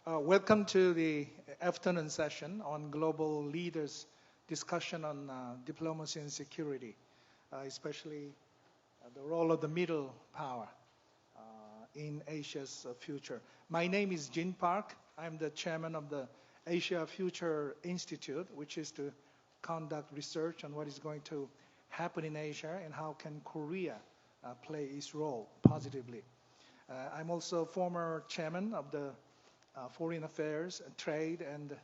Welcome to the afternoon session on global leaders' discussion on diplomacy and security, especially the role of the middle power in Asia's future. My name is Jin Park. I'm the chairman of the Asia Future Institute, which is to conduct research on what is going to happen in Asia and how can Korea play its role positively. I'm also former chairman of the Foreign Affairs, Trade, and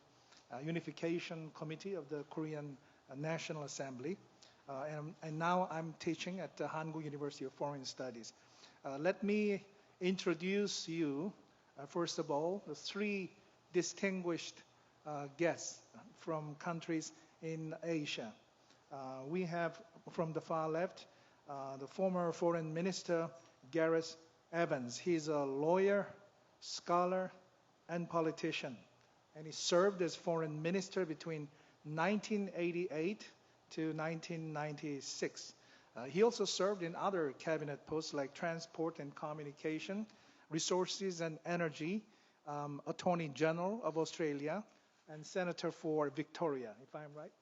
Unification Committee of the Korean National Assembly. And now I'm teaching at the Hankuk University of Foreign Studies. Let me introduce you, first of all, the three distinguished guests from countries in Asia. We have, from the far left, the former Foreign Minister, Gareth Evans. He's a lawyer, scholar, and politician, and he served as foreign minister between 1988 to 1996. He also served in other cabinet posts like transport and communication, resources and energy, Attorney General of Australia, and Senator for Victoria, if I'm right.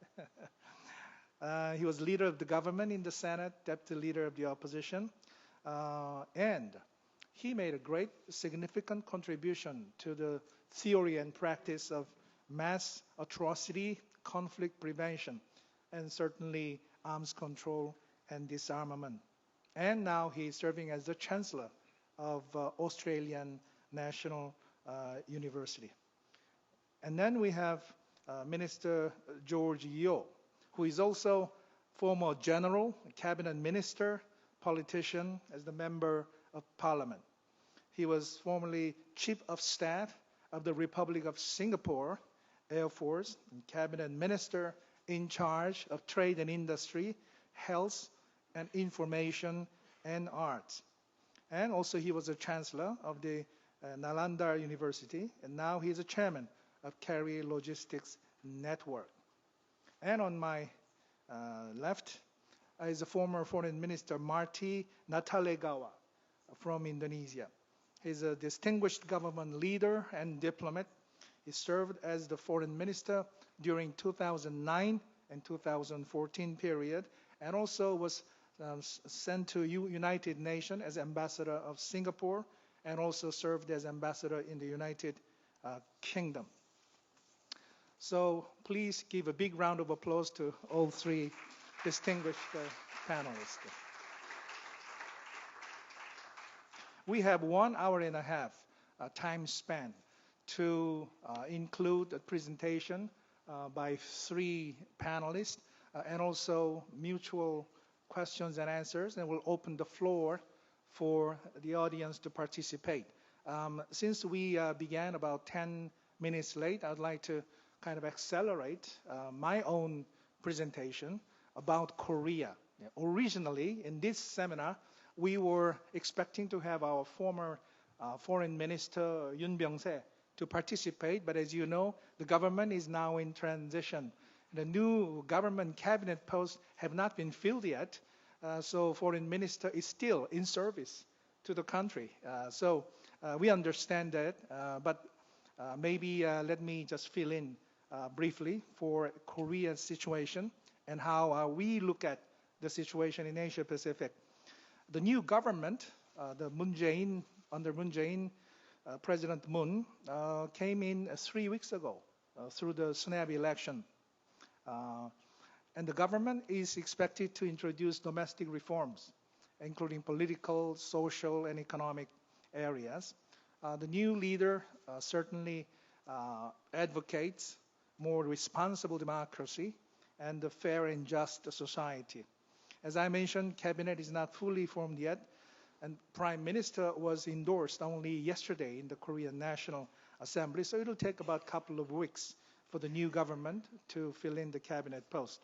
He was leader of the government in the Senate, deputy leader of the opposition, and he made a great, significant contribution to the theory and practice of mass atrocity, conflict prevention, and certainly arms control and disarmament. And now he's serving as the Chancellor of Australian National University. And then we have Minister George Yeo, who is also former general, cabinet minister, politician, as the member of Parliament. He was formerly Chief of Staff of the Republic of Singapore Air Force and Cabinet Minister in charge of Trade and Industry, Health and Information and Arts. And also he was a Chancellor of the Nalanda University, and now he's a Chairman of Carrier Logistics Network. And on my left is the former Foreign Minister Marty Natalegawa from Indonesia. He's a distinguished government leader and diplomat. He served as the foreign minister during 2009 and 2014 period, and also was sent to United Nations as ambassador of Singapore, and also served as ambassador in the United Kingdom. So please give a big round of applause to all three distinguished panelists. We have 1 hour and a half time span to include a presentation by three panelists and also mutual questions and answers, and we'll open the floor for the audience to participate. Since we began about 10 minutes late, I'd like to kind of accelerate my own presentation about Korea. Originally, in this seminar, we were expecting to have our former Foreign Minister Yoon Byung-se to participate, but as you know, the government is now in transition. The new government cabinet posts have not been filled yet, so Foreign Minister is still in service to the country. So we understand that, but maybe let me just fill in briefly for Korea's situation and how we look at the situation in Asia Pacific. The new government, under Moon Jae-in, President Moon, came in 3 weeks ago through the snap election. And the government is expected to introduce domestic reforms, including political, social, and economic areas. The new leader certainly advocates more responsible democracy and a fair and just society. As I mentioned, cabinet is not fully formed yet, and Prime Minister was endorsed only yesterday in the Korean National Assembly, so it'll take about a couple of weeks for the new government to fill in the cabinet post.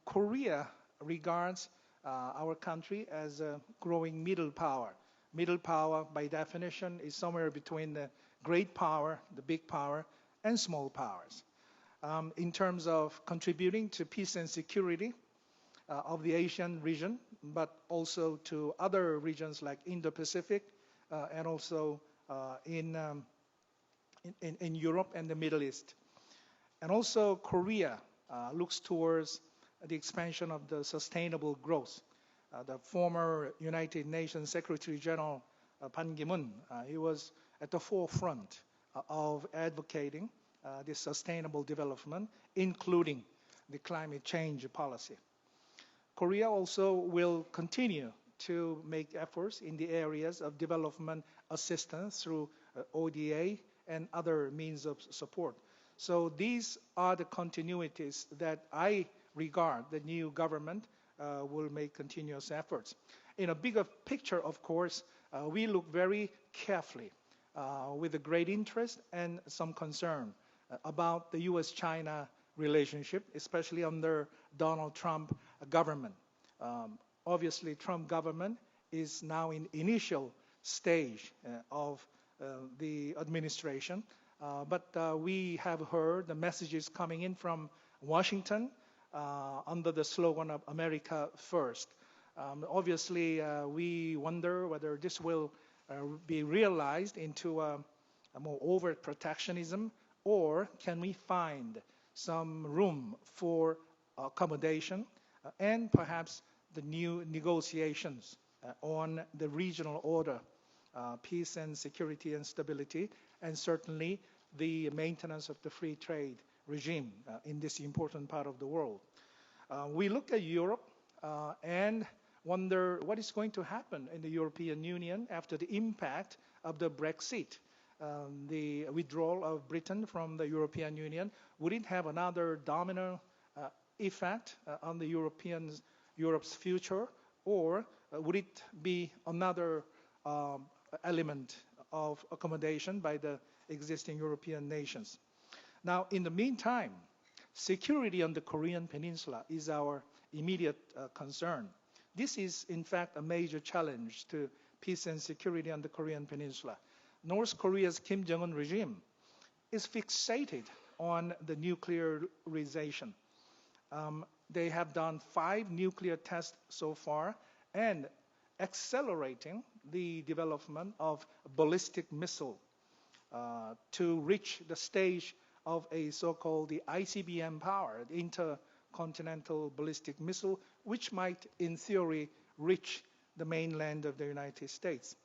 Korea regards our country as a growing middle power. Middle power, by definition, is somewhere between the great power, the big power, and small powers. In terms of contributing to peace and security of the Asian region, but also to other regions like Indo-Pacific and also in in Europe and the Middle East. And also Korea looks towards the expansion of the sustainable growth. The former United Nations Secretary General Ban Ki-moon, he was at the forefront of advocating this sustainable development, including the climate change policy. Korea also will continue to make efforts in the areas of development assistance through ODA and other means of support. So these are the continuities that I regard the new government will make continuous efforts. In a bigger picture, of course, we look very carefully with a great interest and some concern about the U.S.-China relationship, especially under Donald Trump government. Obviously, Trump government is now in initial stage of the administration, but we have heard the messages coming in from Washington under the slogan of America First. Obviously, we wonder whether this will be realized into a more overt protectionism, or can we find some room for accommodation and perhaps the new negotiations on the regional order, peace and security and stability, and certainly the maintenance of the free trade regime in this important part of the world. We look at Europe and wonder what is going to happen in the European Union after the impact of the Brexit, the withdrawal of Britain from the European Union. Would it have another domino effect on the Europe's future, or would it be another element of accommodation by the existing European nations? Now, in the meantime, security on the Korean Peninsula is our immediate concern. This is, in fact, a major challenge to peace and security on the Korean Peninsula. North Korea's Kim Jong-un regime is fixated on the nuclearization. They have done 5 nuclear tests so far and accelerating the development of ballistic missile to reach the stage of a so-called the ICBM power, the intercontinental ballistic missile, which might, in theory, reach the mainland of the United States.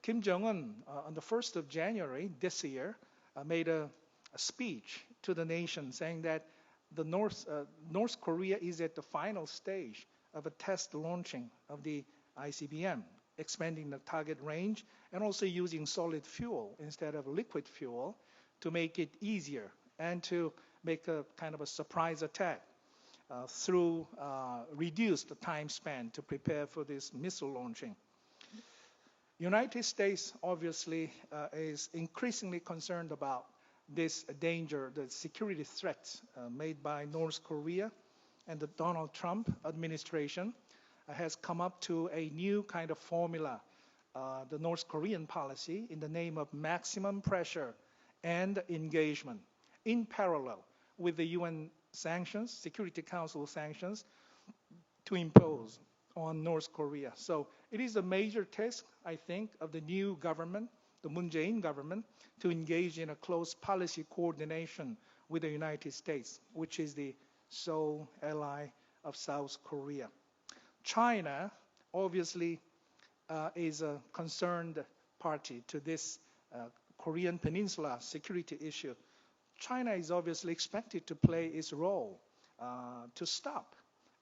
Kim Jong-un, on the 1st of January this year, made a speech to the nation saying that the North Korea is at the final stage of a test launching of the ICBM, expanding the target range and also using solid fuel instead of liquid fuel to make it easier and to make a kind of a surprise attack through reduce the time span to prepare for this missile launching. United States obviously is increasingly concerned about this danger, the security threats made by North Korea, and the Donald Trump administration has come up to a new kind of formula, the North Korean policy, in the name of maximum pressure and engagement, in parallel with the UN sanctions, Security Council sanctions, to impose on North Korea. So it is a major test, I think, of the new government, the Moon Jae-in government, to engage in a close policy coordination with the United States, which is the sole ally of South Korea. China, obviously, is a concerned party to this Korean Peninsula security issue. China is obviously expected to play its role to stop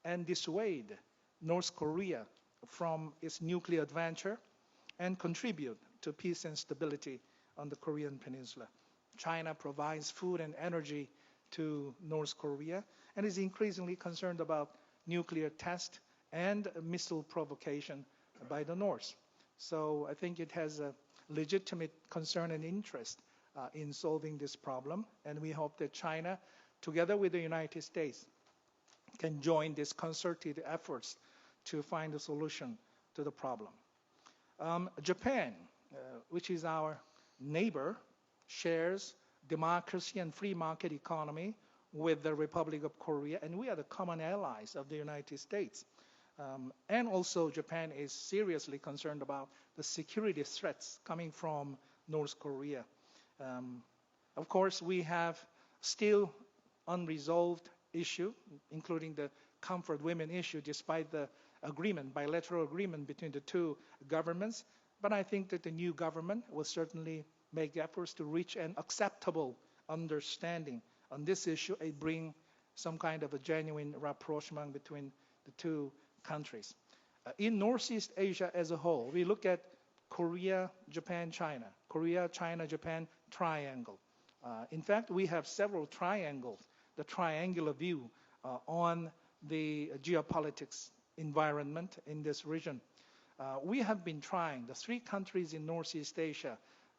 and dissuade North Korea from its nuclear adventure and contribute to peace and stability on the Korean Peninsula. China provides food and energy to North Korea and is increasingly concerned about nuclear test and missile provocation by the North. So I think it has a legitimate concern and interest in solving this problem, and we hope that China, together with the United States, can join these concerted efforts to find a solution to the problem. Japan, which is our neighbor, shares democracy and free market economy with the Republic of Korea, and we are the common allies of the United States. And also Japan is seriously concerned about the security threats coming from North Korea. Of course, we have still unresolved issue, including the comfort women issue, despite the agreement, bilateral agreement between the two governments. But I think that the new government will certainly make efforts to reach an acceptable understanding on this issue and bring some kind of a genuine rapprochement between the two countries. In Northeast Asia as a whole, we look at Korea, Japan, China, Korea, China, Japan triangle. In fact, we have several triangles, the triangular view on the geopolitics environment in this region. We have been trying, the three countries in Northeast Asia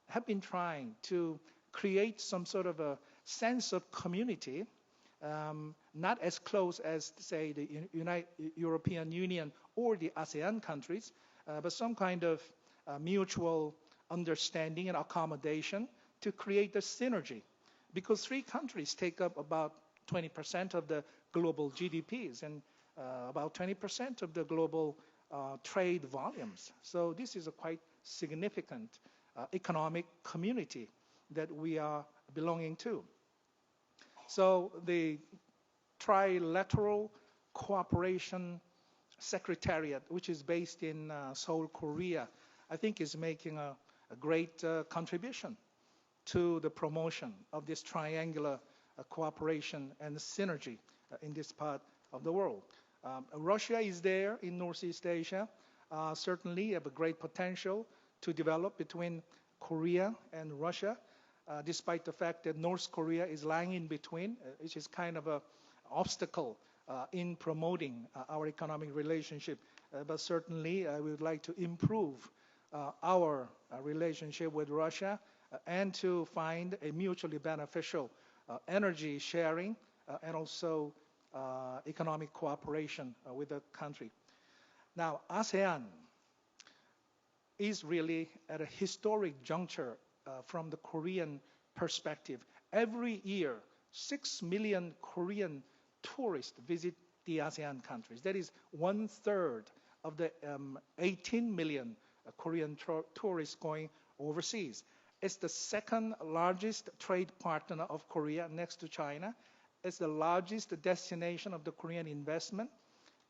have been trying to create some sort of a sense of community, not as close as, say, the European Union or the ASEAN countries, but some kind of mutual understanding and accommodation to create a synergy. Because three countries take up about 20% of the global GDPs and about 20% of the global trade volumes. So this is a quite significant economic community that we are belonging to. So the Trilateral Cooperation Secretariat, which is based in Seoul, Korea, I think is making a great contribution to the promotion of this triangular cooperation and synergy in this part of the world. Russia is there in Northeast Asia, certainly have a great potential to develop between Korea and Russia, despite the fact that North Korea is lying in between, which is kind of an obstacle in promoting our economic relationship. But certainly we would like to improve our relationship with Russia and to find a mutually beneficial energy sharing and also economic cooperation with the country. Now, ASEAN is really at a historic juncture from the Korean perspective. Every year, 6 million Korean tourists visit the ASEAN countries. That is 1/3 of the 18 million Korean tourists going overseas. It's the second largest trade partner of Korea next to China. It's the largest destination of the Korean investment,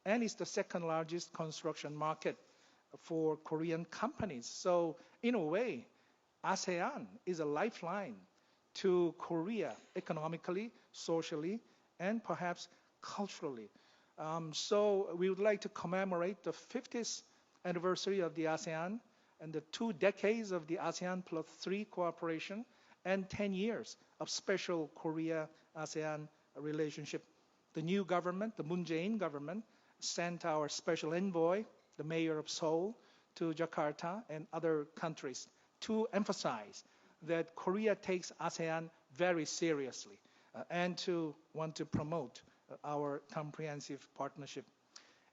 and it's the second largest construction market for Korean companies. So in a way, ASEAN is a lifeline to Korea economically, socially, and perhaps culturally. So we would like to commemorate the 50th anniversary of the ASEAN and the 2 decades of the ASEAN +3 cooperation and 10 years of special Korea-ASEAN relationship. The new government, the Moon Jae-in government, sent our special envoy, the mayor of Seoul, to Jakarta and other countries to emphasize that Korea takes ASEAN very seriously and to want to promote our comprehensive partnership.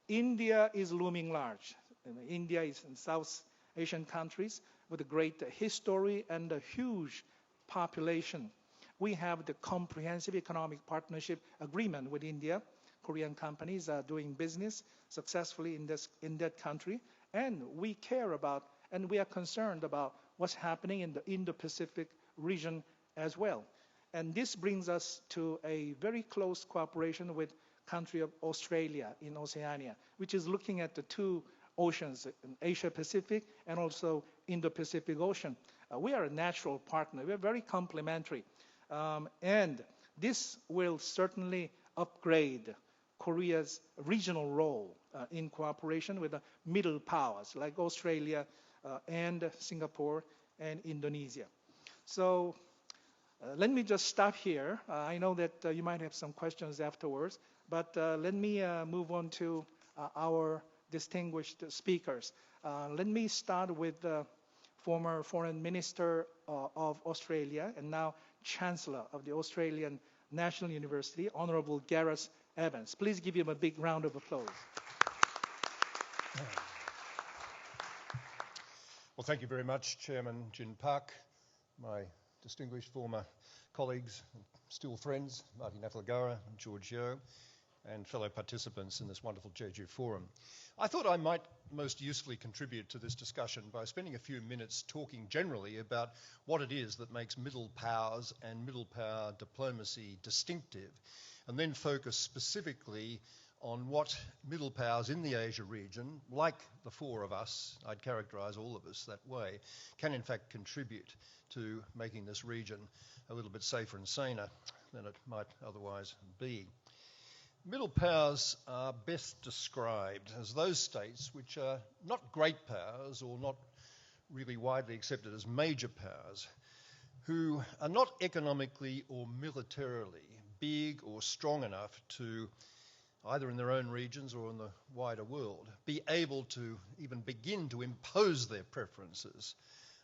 India is looming large. India is in South Asian countries with a great history and a huge population. We have the comprehensive economic partnership agreement with India. Korean companies are doing business successfully in that country, and we care about and we are concerned about what's happening in the Indo-Pacific region as well. And this brings us to a very close cooperation with country of Australia in Oceania, which is looking at the two oceans, Asia-Pacific and also Indo-Pacific Ocean. We are a natural partner. We are very complementary. And this will certainly upgrade Korea's regional role in cooperation with the middle powers like Australia and Singapore and Indonesia. So let me just stop here. I know that you might have some questions afterwards, but let me move on to our distinguished speakers. Let me start with the former Foreign Minister of Australia and now Chancellor of the Australian National University, Honorable Gareth Evans. Please give him a big round of applause. Well, thank you very much, Chairman Jin Park, my distinguished former colleagues and still friends, Marty Natalagara and George Yeo, and fellow participants in this wonderful Jeju Forum. I thought I might most usefully contribute to this discussion by spending a few minutes talking generally about what it is that makes middle powers and middle power diplomacy distinctive, and then focus specifically on what middle powers in the Asia region, like the four of us, I'd characterise all of us that way, can in fact contribute to making this region a little bit safer and saner than it might otherwise be. Middle powers are best described as those states which are not great powers or not really widely accepted as major powers, who are not economically or militarily big or strong enough to, either in their own regions or in the wider world, be able to even begin to impose their preferences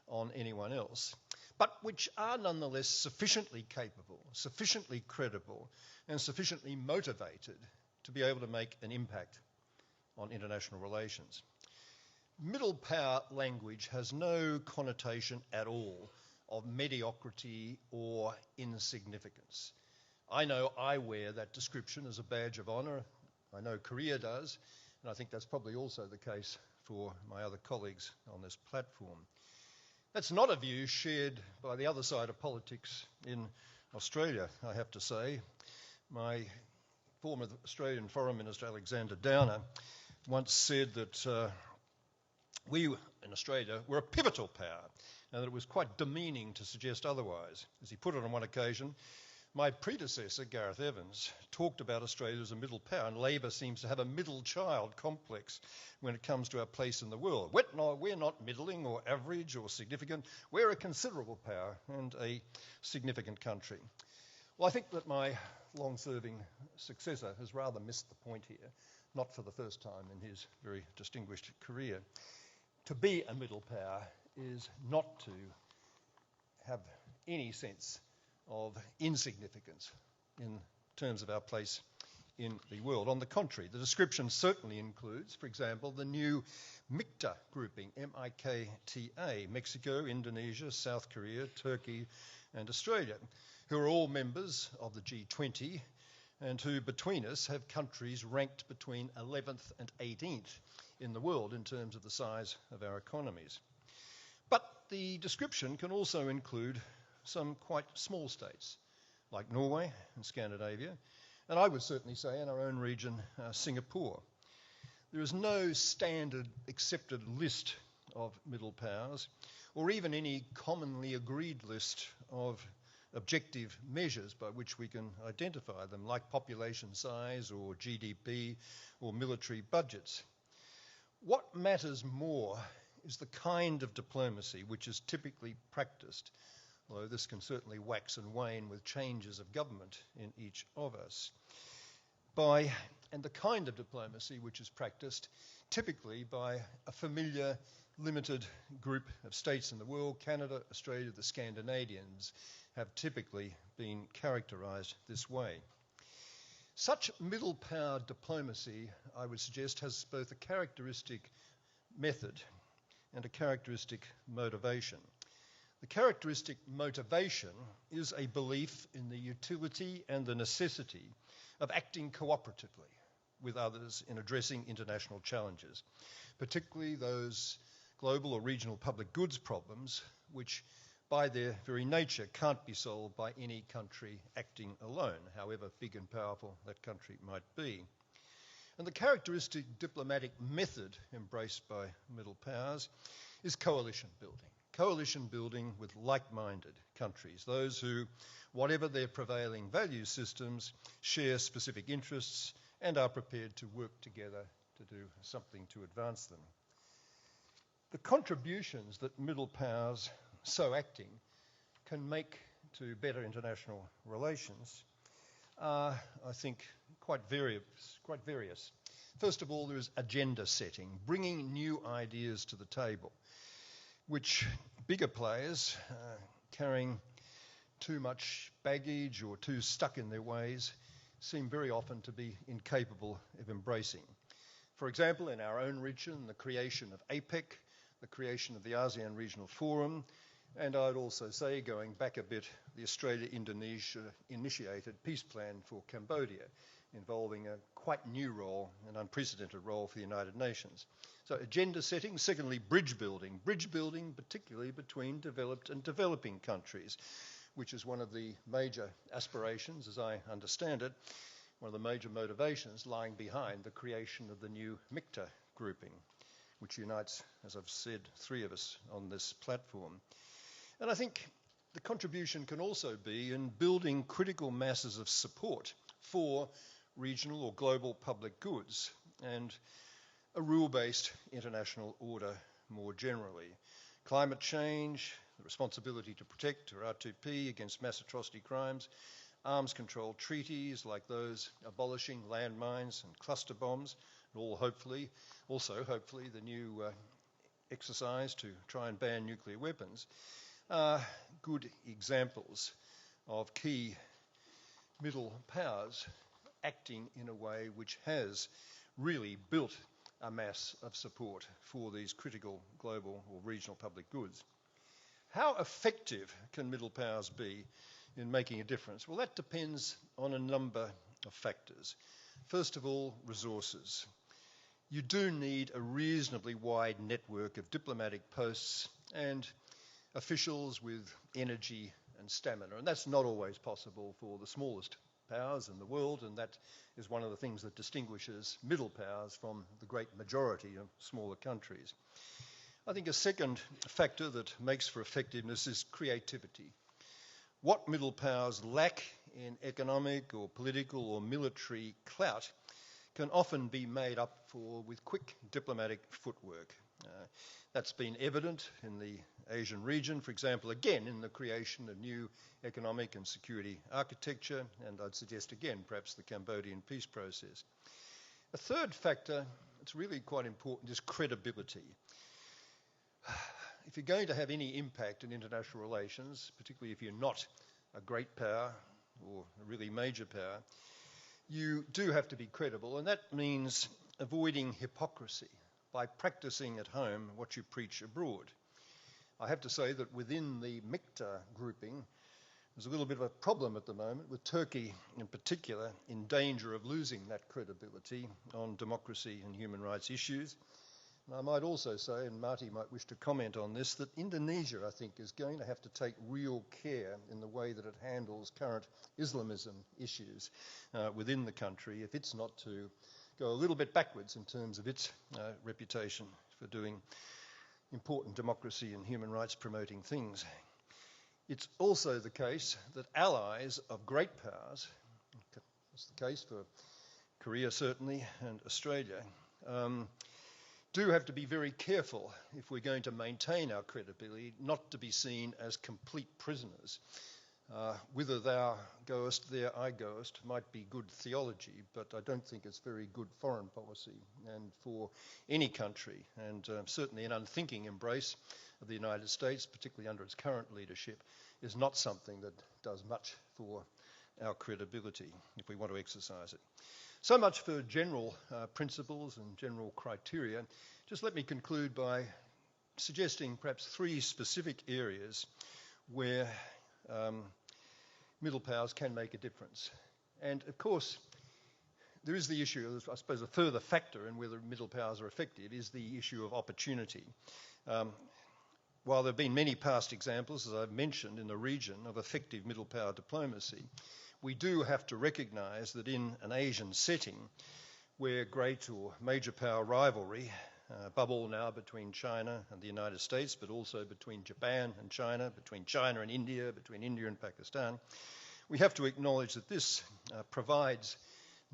on anyone else, but which are nonetheless sufficiently capable, sufficiently credible, and sufficiently motivated to be able to make an impact on international relations. Middle power language has no connotation at all of mediocrity or insignificance. I know I wear that description as a badge of honour. I know Korea does, and I think that's probably also the case for my other colleagues on this platform. That's not a view shared by the other side of politics in Australia, I have to say. My former Australian Foreign Minister, Alexander Downer, once said that we in Australia were a pivotal power, and that it was quite demeaning to suggest otherwise. As he put it on one occasion, my predecessor, Gareth Evans, talked about Australia as a middle power, and Labor seems to have a middle child complex when it comes to our place in the world. We're not middling or average or significant. We're a considerable power and a significant country. Well, I think that my long-serving successor has rather missed the point here, not for the first time in his very distinguished career. To be a middle power is not to have any sense of insignificance in terms of our place in the world. On the contrary, the description certainly includes, for example, the new MIKTA grouping, M-I-K-T-A, Mexico, Indonesia, South Korea, Turkey, and Australia, who are all members of the G20 and who, between us, have countries ranked between 11th and 18th in the world in terms of the size of our economies. But the description can also include some quite small states, like Norway and Scandinavia, and I would certainly say in our own region, Singapore. There is no standard accepted list of middle powers, or even any commonly agreed list of objective measures by which we can identify them, like population size or GDP or military budgets. What matters more is the kind of diplomacy which is typically practiced, although this can certainly wax and wane with changes of government in each of us, and the kind of diplomacy which is practiced typically by a familiar, limited group of states in the world. Canada, Australia, the Scandinavians have typically been characterised this way. Such middle power diplomacy, I would suggest, has both a characteristic method and a characteristic motivation. The characteristic motivation is a belief in the utility and the necessity of acting cooperatively with others in addressing international challenges, particularly those global or regional public goods problems which by their very nature can't be solved by any country acting alone, however big and powerful that country might be. And the characteristic diplomatic method embraced by middle powers is coalition building with like-minded countries, those who, whatever their prevailing value systems, share specific interests and are prepared to work together to do something to advance them. The contributions that middle powers, so acting, can make to better international relations are, I think, quite various. First of all, there is agenda setting, bringing new ideas to the table, which bigger players carrying too much baggage or too stuck in their ways seem very often to be incapable of embracing. For example, in our own region, the creation of APEC, the creation of the ASEAN Regional Forum, and I'd also say, going back a bit, the Australia-Indonesia initiated peace plan for Cambodia involving a quite new role, an unprecedented role for the United Nations. So agenda setting, secondly bridge building particularly between developed and developing countries, which is one of the major aspirations, as I understand it, one of the major motivations lying behind the creation of the new MICTA grouping, which unites, as I've said, three of us on this platform. And I think the contribution can also be in building critical masses of support for regional or global public goods and a rule-based international order more generally. Climate change, the responsibility to protect, or R2P, against mass atrocity crimes, arms control treaties like those abolishing landmines and cluster bombs, and hopefully the new exercise to try and ban nuclear weapons, are good examples of key middle powers acting in a way which has really built a mass of support for these critical global or regional public goods. How effective can middle powers be in making a difference? Well, that depends on a number of factors. First of all, resources. You do need a reasonably wide network of diplomatic posts and officials with energy and stamina, and that's not always possible for the smallest powers in the world, and that is one of the things that distinguishes middle powers from the great majority of smaller countries. I think a second factor that makes for effectiveness is creativity. What middle powers lack in economic or political or military clout can often be made up for with quick diplomatic footwork. That's been evident in the Asian region, for example, again in the creation of new economic and security architecture, and I'd suggest again perhaps the Cambodian peace process. A third factor that's really quite important is credibility. If you're going to have any impact in international relations, particularly if you're not a great power or a really major power, you do have to be credible, and that means avoiding hypocrisy by practicing at home what you preach abroad. I have to say that within the MICTA grouping, there's a little bit of a problem at the moment with Turkey in particular in danger of losing that credibility on democracy and human rights issues. And I might also say, and Marty might wish to comment on this, that Indonesia, I think, is going to have to take real care in the way that it handles current Islamism issues within the country if it's not to go a little bit backwards in terms of its reputation for doing important democracy and human rights promoting things. It's also the case that allies of great powers, that's the case for Korea certainly and Australia, do have to be very careful if we're going to maintain our credibility, not to be seen as complete prisoners. Whither thou goest, there I goest might be good theology, but I don't think it's very good foreign policy. And for any country, and certainly an unthinking embrace of the United States, particularly under its current leadership, is not something that does much for our credibility if we want to exercise it. So much for general principles and general criteria. Just let me conclude by suggesting perhaps three specific areas where middle powers can make a difference. And of course, there is the issue, I suppose a further factor in whether middle powers are effective is the issue of opportunity. While there have been many past examples, as I've mentioned, in the region of effective middle power diplomacy, we do have to recognise that in an Asian setting where great or major power rivalry, above all now between China and the United States, but also between Japan and China, between China and India, between India and Pakistan, we have to acknowledge that this provides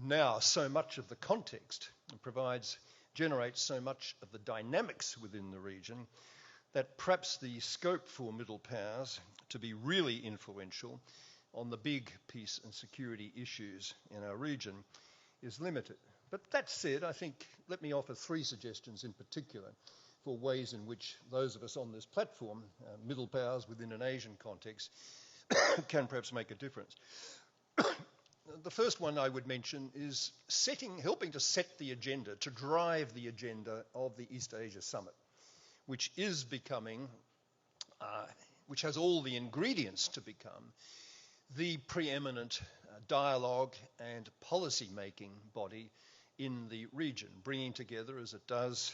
now so much of the context and generates so much of the dynamics within the region that perhaps the scope for middle powers to be really influential on the big peace and security issues in our region is limited. But that said, I think, let me offer three suggestions in particular for ways in which those of us on this platform, middle powers within an Asian context, can perhaps make a difference. The first one I would mention is helping to set the agenda, to drive the agenda of the East Asia Summit, which is becoming, which has all the ingredients to become the preeminent dialogue and policy-making body in the region, bringing together, as it does,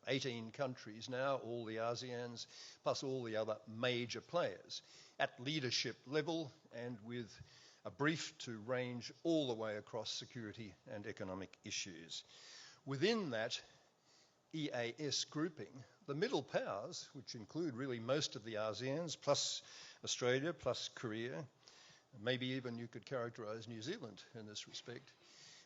18 countries now, all the ASEANs, plus all the other major players, at leadership level and with a brief to range all the way across security and economic issues. Within that EAS grouping, the middle powers, which include really most of the ASEANs, plus Australia, plus Korea, maybe even you could characterise New Zealand in this respect,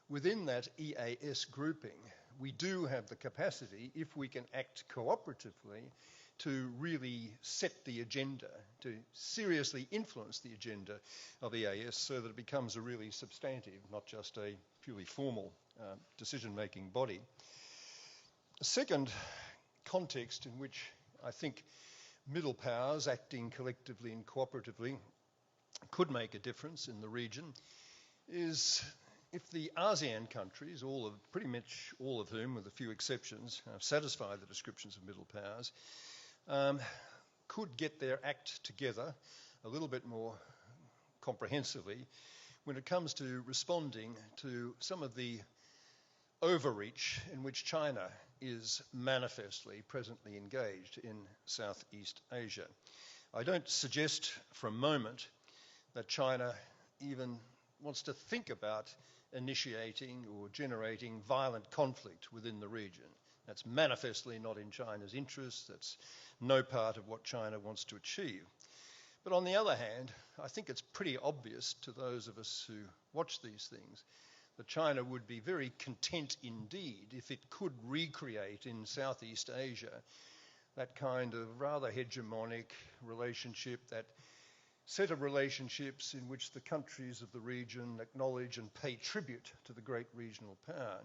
within that EAS grouping, we do have the capacity, if we can act cooperatively, to really set the agenda, to seriously influence the agenda of EAS so that it becomes a really substantive, not just a purely formal decision-making body. A second context in which I think middle powers acting collectively and cooperatively could make a difference in the region is if the ASEAN countries, pretty much all of whom, with a few exceptions, satisfy the descriptions of middle powers, could get their act together a little bit more comprehensively when it comes to responding to some of the overreach in which China is manifestly presently engaged in Southeast Asia. I don't suggest for a moment that China even wants to think about initiating or generating violent conflict within the region. That's manifestly not in China's interests. That's no part of what China wants to achieve. But on the other hand, I think it's pretty obvious to those of us who watch these things that China would be very content indeed if it could recreate in Southeast Asia that kind of rather hegemonic relationship, that set of relationships in which the countries of the region acknowledge and pay tribute to the great regional power.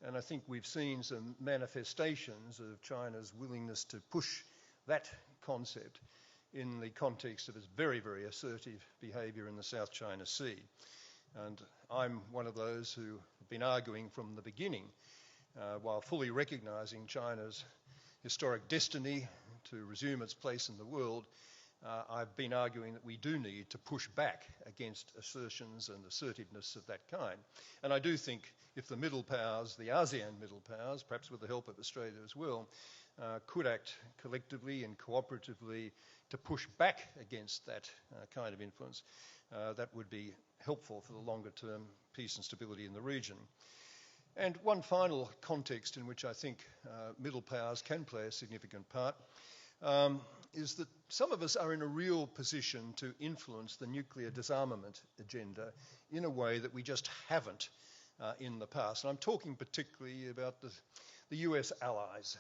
And I think we've seen some manifestations of China's willingness to push that concept in the context of its very, very assertive behaviour in the South China Sea. And I'm one of those who have been arguing from the beginning, while fully recognising China's historic destiny to resume its place in the world, I've been arguing that we do need to push back against assertions and assertiveness of that kind. And I do think if the middle powers, the ASEAN middle powers, perhaps with the help of Australia as well, could act collectively and cooperatively to push back against that kind of influence, that would be helpful for the longer term peace and stability in the region. And one final context in which I think middle powers can play a significant part is that some of us are in a real position to influence the nuclear disarmament agenda in a way that we just haven't in the past. And I'm talking particularly about the US allies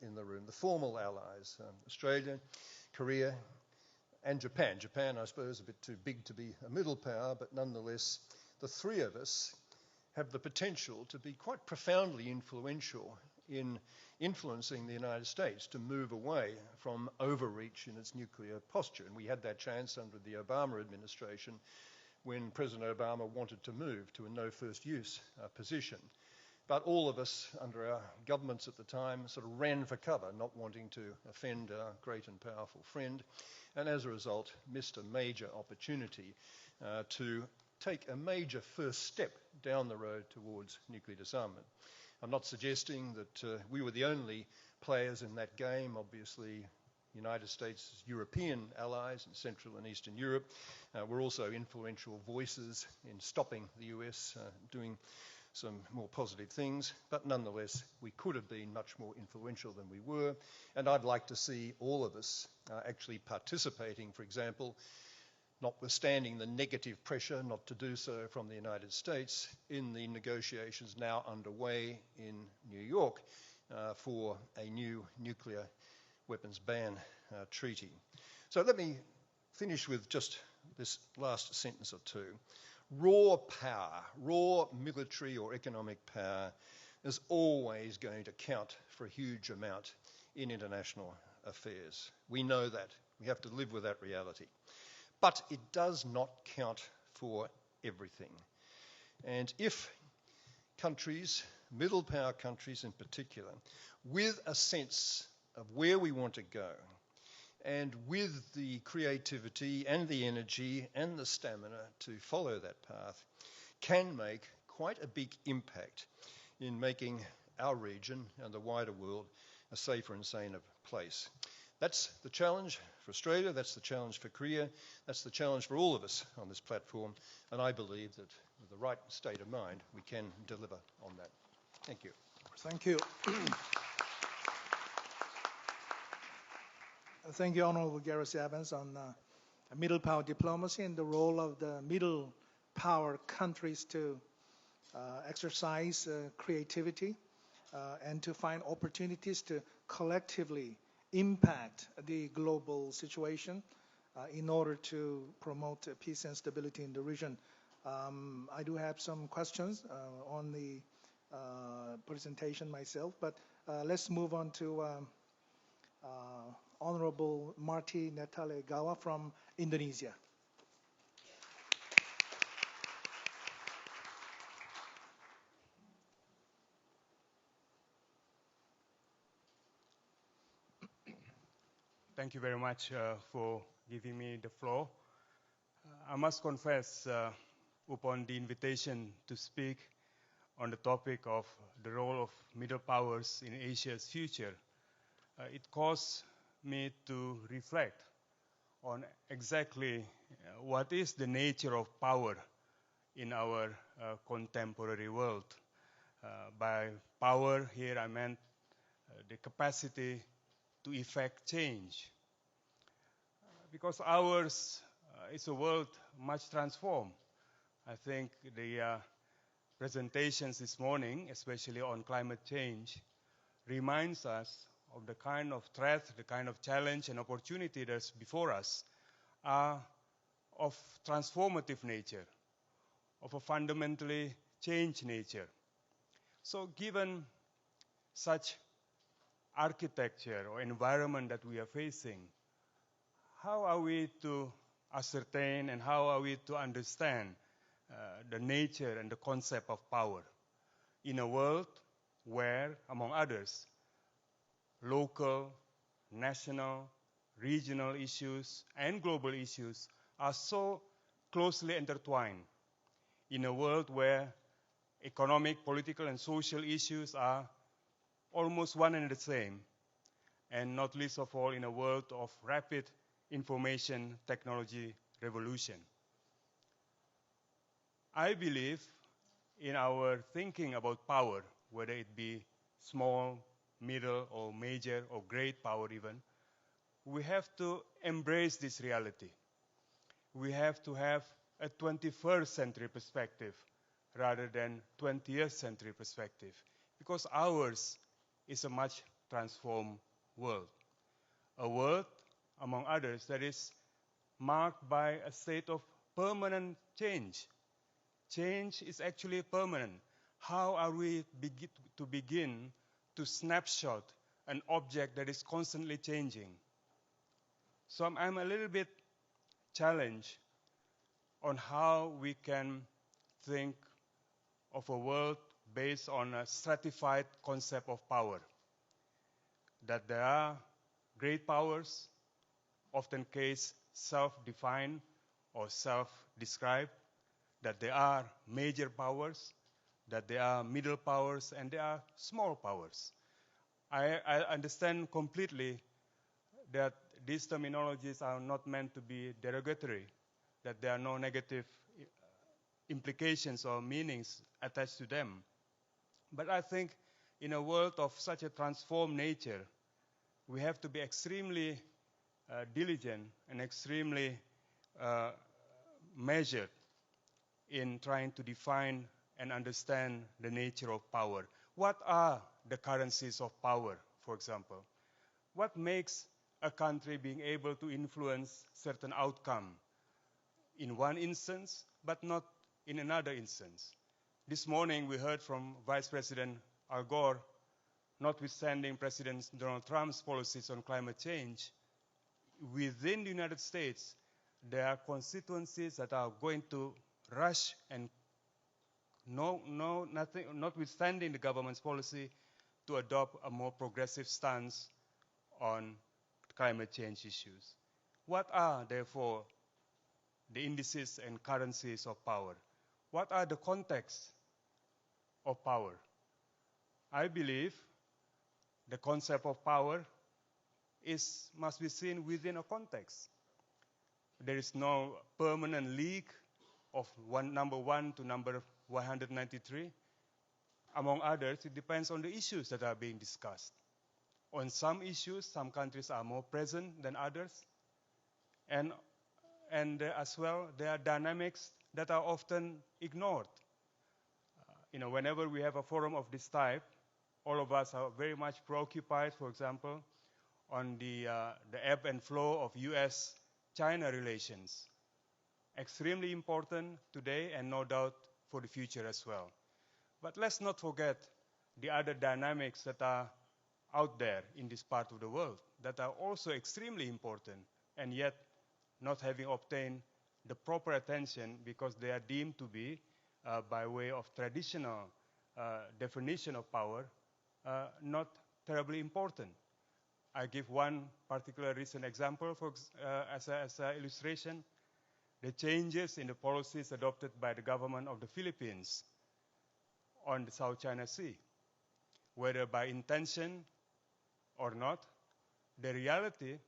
in the room, the formal allies, Australia, Korea, and Japan. Japan, I suppose, a bit too big to be a middle power, but nonetheless, the three of us have the potential to be quite profoundly influential in influencing the United States to move away from overreach in its nuclear posture. And we had that chance under the Obama administration when President Obama wanted to move to a no first use position. But all of us under our governments at the time sort of ran for cover, not wanting to offend our great and powerful friend, and as a result missed a major opportunity to take a major first step down the road towards nuclear disarmament. I'm not suggesting that we were the only players in that game. Obviously, United States' European allies in Central and Eastern Europe were also influential voices in stopping the US doing some more positive things, but nonetheless, we could have been much more influential than we were, and I'd like to see all of us actually participating, for example, notwithstanding the negative pressure not to do so from the United States, in the negotiations now underway in New York for a new nuclear weapons ban treaty. So let me finish with just this last sentence or two. Raw power, raw military or economic power is always going to count for a huge amount in international affairs. We know that. We have to live with that reality. But it does not count for everything. And if countries, middle power countries in particular, with a sense of where we want to go and with the creativity and the energy and the stamina to follow that path, can make quite a big impact in making our region and the wider world a safer and saner place. That's the challenge for Australia, that's the challenge for Korea, that's the challenge for all of us on this platform, and I believe that with the right state of mind, we can deliver on that. Thank you. Thank you. Thank you, Honorable Gareth Evans, on middle power diplomacy and the role of the middle power countries to exercise creativity and to find opportunities to collectively impact the global situation in order to promote peace and stability in the region. I do have some questions on the presentation myself, but let's move on to Honorable Marty Netalegawa from Indonesia. Thank you very much for giving me the floor. I must confess, upon the invitation to speak on the topic of the role of middle powers in Asia's future, it caused me to reflect on exactly what is the nature of power in our contemporary world. By power here I meant the capacity to effect change. Because ours is a world much transformed. I think the presentations this morning, especially on climate change, reminds us of the kind of threat, the kind of challenge and opportunity that's before us are of transformative nature, of a fundamentally changed nature. So given such architecture or environment that we are facing, how are we to ascertain and how are we to understand the nature and the concept of power in a world where, among others, local, national, regional issues and global issues are so closely intertwined, in a world where economic, political, and social issues are almost one and the same, and not least of all in a world of rapid information technology revolution. I believe in our thinking about power, whether it be small, middle, or major, or great power even, we have to embrace this reality. We have to have a 21st century perspective rather than 20th century perspective, because ours is a much transformed world. A world, among others, that is marked by a state of permanent change. Change is actually permanent. How are we to begin to snapshot an object that is constantly changing? So I'm a little bit challenged on how we can think of a world based on a stratified concept of power. That there are great powers, often case self-defined or self-described, that there are major powers, that there are middle powers, and there are small powers. I understand completely that these terminologies are not meant to be derogatory, that there are no negative implications or meanings attached to them. But I think in a world of such a transformed nature, we have to be extremely diligent and extremely measured in trying to define and understand the nature of power. What are the currencies of power, for example? What makes a country being able to influence certain outcome in one instance, but not in another instance? This morning we heard from Vice President Al Gore, notwithstanding President Donald Trump's policies on climate change, within the United States, there are constituencies that are going to rush and notwithstanding the government's policy, to adopt a more progressive stance on climate change issues. What are, therefore, the indices and currencies of power? What are the contexts of power? I believe the concept of power must be seen within a context. There is no permanent league of number 1 to number 193. Among others, it depends on the issues that are being discussed. On some issues, some countries are more present than others. And as well, there are dynamics that are often ignored. Whenever we have a forum of this type, all of us are very much preoccupied, for example, on the ebb and flow of US-China relations. Extremely important today and no doubt for the future as well. But let's not forget the other dynamics that are out there in this part of the world that are also extremely important and yet not having obtained the proper attention because they are deemed to be, by way of traditional definition of power, not terribly important. I give one particular recent example as an illustration. The changes in the policies adopted by the government of the Philippines on the South China Sea, whether by intention or not, the reality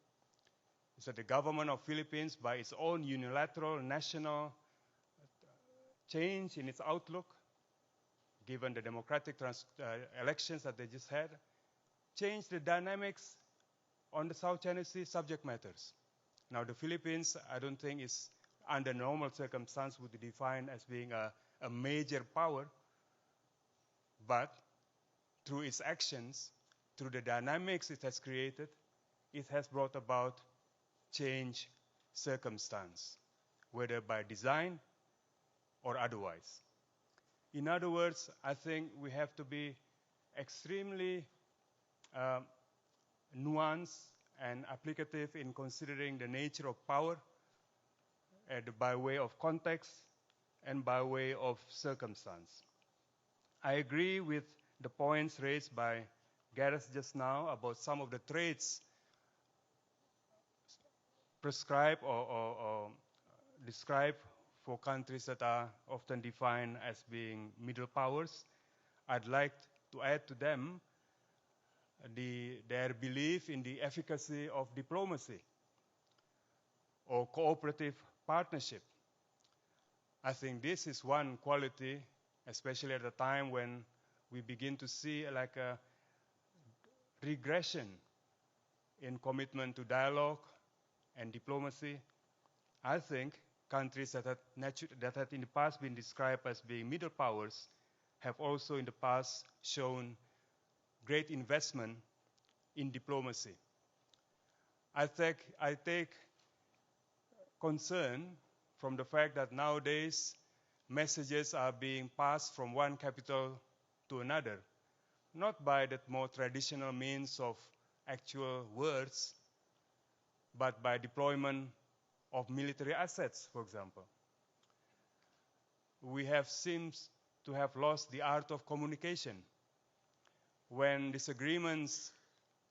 is that the government of Philippines, by its own unilateral national change in its outlook, given the democratic elections that they just had, changed the dynamics on the South China Sea subject matters. Now, the Philippines, I don't think is, under normal circumstances, would be defined as being a major power, but through its actions, through the dynamics it has created, it has brought about change circumstance, whether by design or otherwise. In other words, I think we have to be extremely nuanced and applicative in considering the nature of power by way of context and by way of circumstance. I agree with the points raised by Gareth just now about some of the traits prescribed or described for countries that are often defined as being middle powers. I'd like to add to them their belief in the efficacy of diplomacy or cooperative partnership. I think this is one quality, especially at a time when we begin to see like a regression in commitment to dialogue and diplomacy. I think countries that had in the past been described as being middle powers have also in the past shown great investment in diplomacy. I take concern from the fact that nowadays messages are being passed from one capital to another, not by that more traditional means of actual words, but by deployment of military assets, for example. We have seemed to have lost the art of communication. When disagreements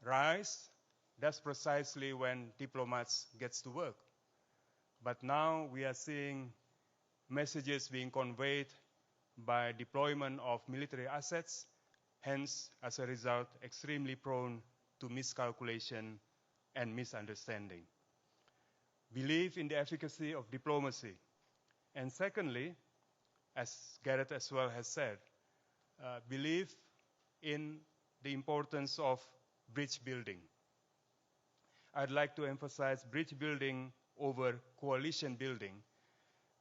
rise, that's precisely when diplomats get to work. But now we are seeing messages being conveyed by deployment of military assets, hence, as a result, extremely prone to miscalculation and misunderstanding. Belief in the efficacy of diplomacy. And secondly, as Gareth as well has said, belief in the importance of bridge building. I'd like to emphasize bridge building over coalition building,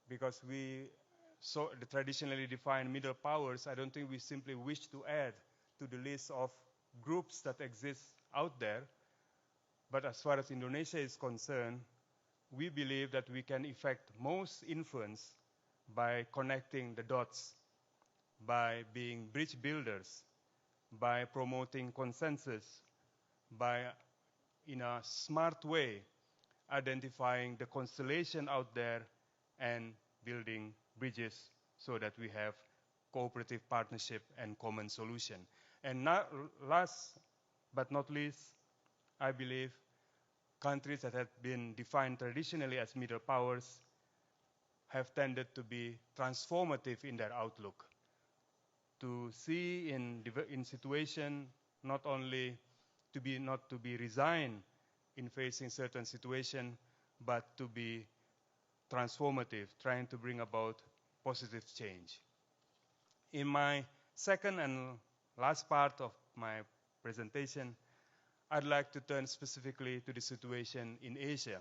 because we saw the traditionally defined middle powers. I don't think we simply wish to add to the list of groups that exist out there. But as far as Indonesia is concerned, we believe that we can effect most influence by connecting the dots, by being bridge builders, by promoting consensus, by, in a smart way, identifying the constellation out there and building bridges so that we have cooperative partnership and common solution. And last but not least, I believe countries that have been defined traditionally as middle powers have tended to be transformative in their outlook, to see in situation not only not to be resigned in facing certain situation, but to be transformative, trying to bring about positive change. In my second and last part of my presentation, I'd like to turn specifically to the situation in Asia,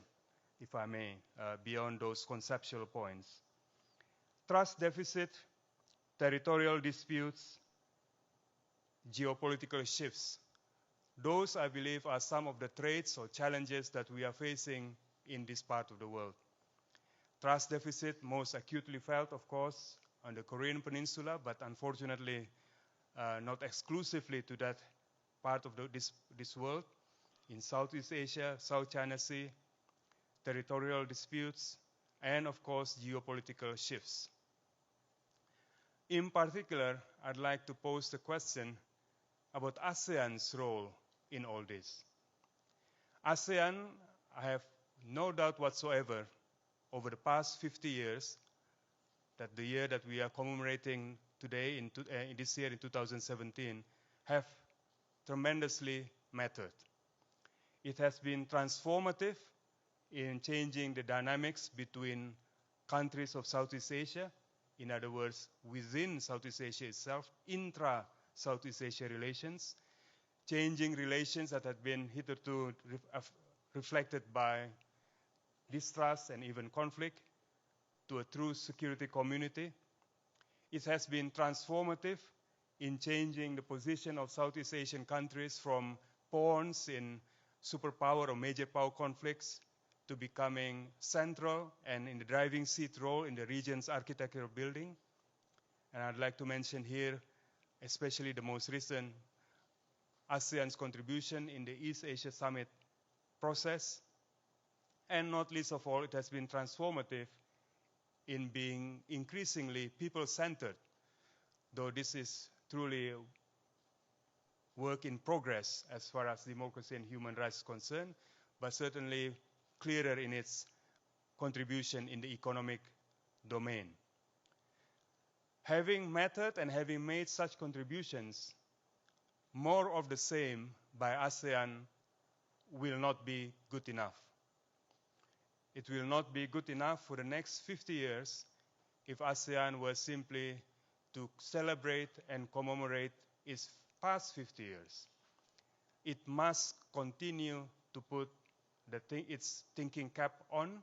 if I may, beyond those conceptual points. Trust deficit, territorial disputes, geopolitical shifts. Those, I believe, are some of the traits or challenges that we are facing in this part of the world. Trust deficit most acutely felt, of course, on the Korean Peninsula, but unfortunately not exclusively to that part of this world. In Southeast Asia, South China Sea, territorial disputes, and of course, geopolitical shifts. In particular, I'd like to pose the question about ASEAN's role in all this. ASEAN, I have no doubt whatsoever, over the past 50 years, that the year that we are commemorating today, in this year in 2017, have tremendously mattered. It has been transformative in changing the dynamics between countries of Southeast Asia, in other words, within Southeast Asia itself, intra-Southeast Asia relations, changing relations that had been hitherto reflected by distrust and even conflict to a true security community. It has been transformative in changing the position of Southeast Asian countries from pawns in superpower or major power conflicts to becoming central and in the driving seat role in the region's architectural building. And I'd like to mention here, especially the most recent ASEAN's contribution in the East Asia Summit process. And not least of all, it has been transformative in being increasingly people-centered, though this is truly a work in progress as far as democracy and human rights is concerned, but certainly clearer in its contribution in the economic domain. Having mattered and having made such contributions, more of the same by ASEAN will not be good enough. It will not be good enough for the next 50 years if ASEAN were simply to celebrate and commemorate its past 50 years. It must continue to put its thinking cap on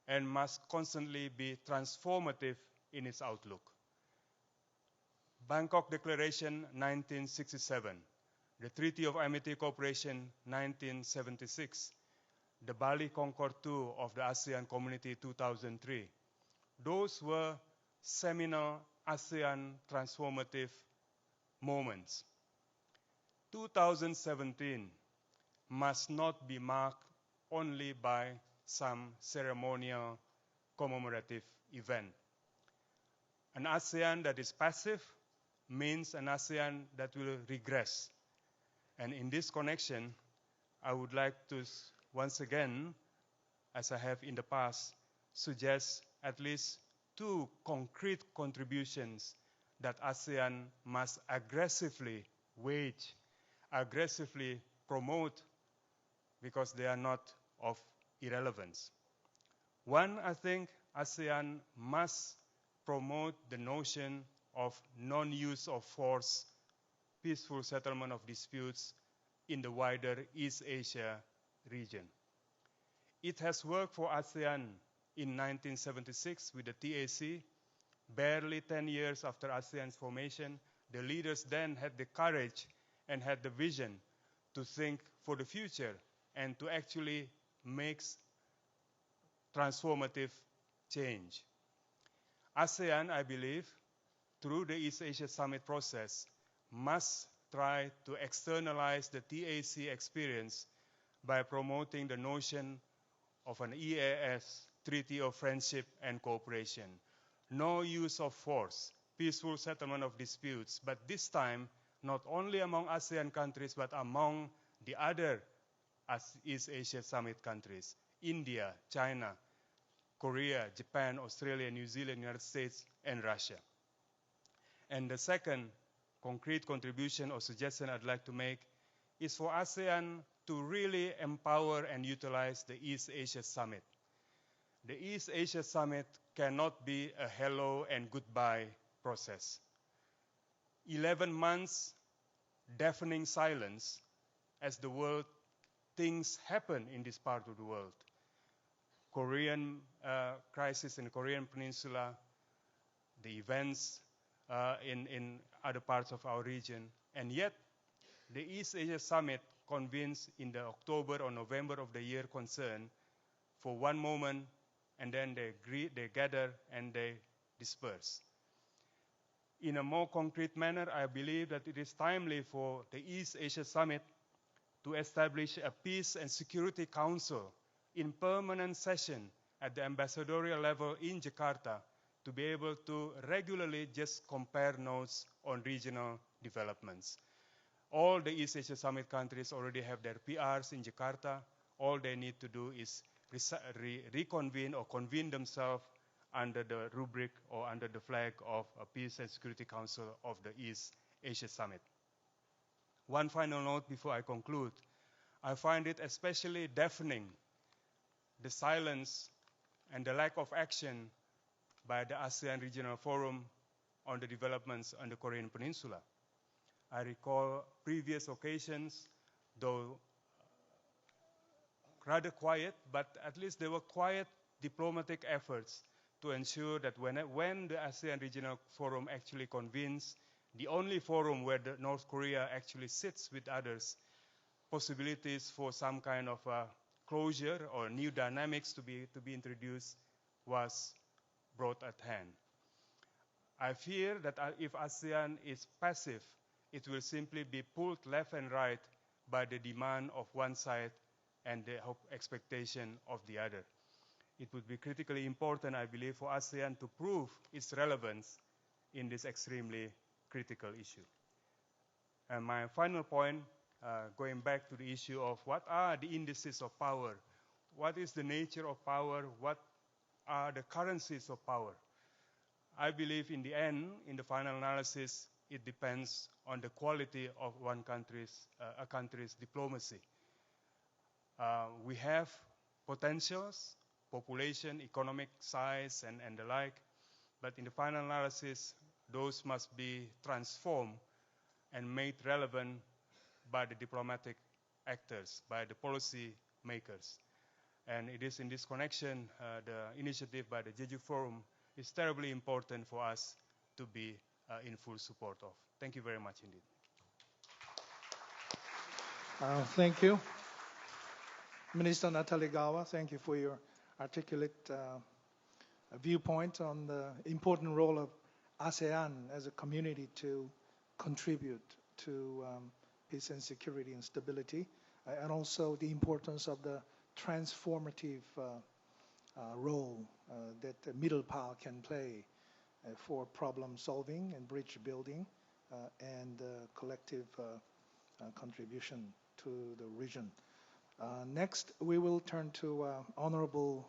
and must constantly be transformative in its outlook. Bangkok Declaration 1967, the Treaty of Amity Cooperation 1976, the Bali Concord II of the ASEAN Community 2003. Those were seminal ASEAN transformative moments. 2017 must not be marked only by some ceremonial commemorative event. An ASEAN that is passive means an ASEAN that will regress. And in this connection, I would like to once again, as I have in the past, suggest at least two concrete contributions that ASEAN must aggressively wage, aggressively promote, because they are not of irrelevance. One, I think ASEAN must promote the notion of non-use of force, peaceful settlement of disputes in the wider East Asia region. It has worked for ASEAN in 1976 with the TAC. Barely 10 years after ASEAN's formation, the leaders then had the courage and had the vision to think for the future and to actually make transformative change. ASEAN, I believe, through the East Asia Summit process, must try to externalize the TAC experience by promoting the notion of an EAS, Treaty of Friendship and Cooperation. No use of force, peaceful settlement of disputes, but this time not only among ASEAN countries but among the other as East Asia Summit countries: India, China, Korea, Japan, Australia, New Zealand, United States, and Russia. And the second concrete contribution or suggestion I'd like to make is for ASEAN to really empower and utilize the East Asia Summit. The East Asia Summit cannot be a hello and goodbye process. 11 months deafening silence as the world things happen in this part of the world. Korean crisis in the Korean Peninsula, the events in other parts of our region, and yet the East Asia Summit convenes in the October or November of the year concerned for one moment, and then they gather and they disperse. In a more concrete manner, I believe that it is timely for the East Asia Summit to establish a Peace and Security Council in permanent session at the ambassadorial level in Jakarta to be able to regularly just compare notes on regional developments. All the East Asia Summit countries already have their PRs in Jakarta. All they need to do is reconvene or convene themselves under the rubric or under the flag of a Peace and Security Council of the East Asia Summit. One final note before I conclude. I find it especially deafening, the silence and the lack of action by the ASEAN Regional Forum on the developments on the Korean Peninsula. I recall previous occasions, though rather quiet, but at least there were quiet diplomatic efforts to ensure that when the ASEAN Regional Forum actually convenes, the only forum where North Korea actually sits with others, possibilities for some kind of closure or new dynamics to be introduced was brought at hand. I fear that if ASEAN is passive, it will simply be pulled left and right by the demand of one side and the expectation of the other. It would be critically important, I believe, for ASEAN to prove its relevance in this extremely critical issue. And my final point, going back to the issue of what are the indices of power, what is the nature of power, what are the currencies of power. I believe in the end, in the final analysis, it depends on the quality of a country's diplomacy. We have potentials, population, economic size, and the like, but in the final analysis, those must be transformed and made relevant by the diplomatic actors, by the policy makers. And it is in this connection, the initiative by the Jeju Forum is terribly important for us to be in full support of. Thank you very much indeed. Thank you. Minister Natalegawa, thank you for your articulate viewpoint on the important role of ASEAN as a community to contribute to peace and security and stability, and also the importance of the transformative role that the middle power can play for problem solving and bridge building and collective contribution to the region. Next, we will turn to Honorable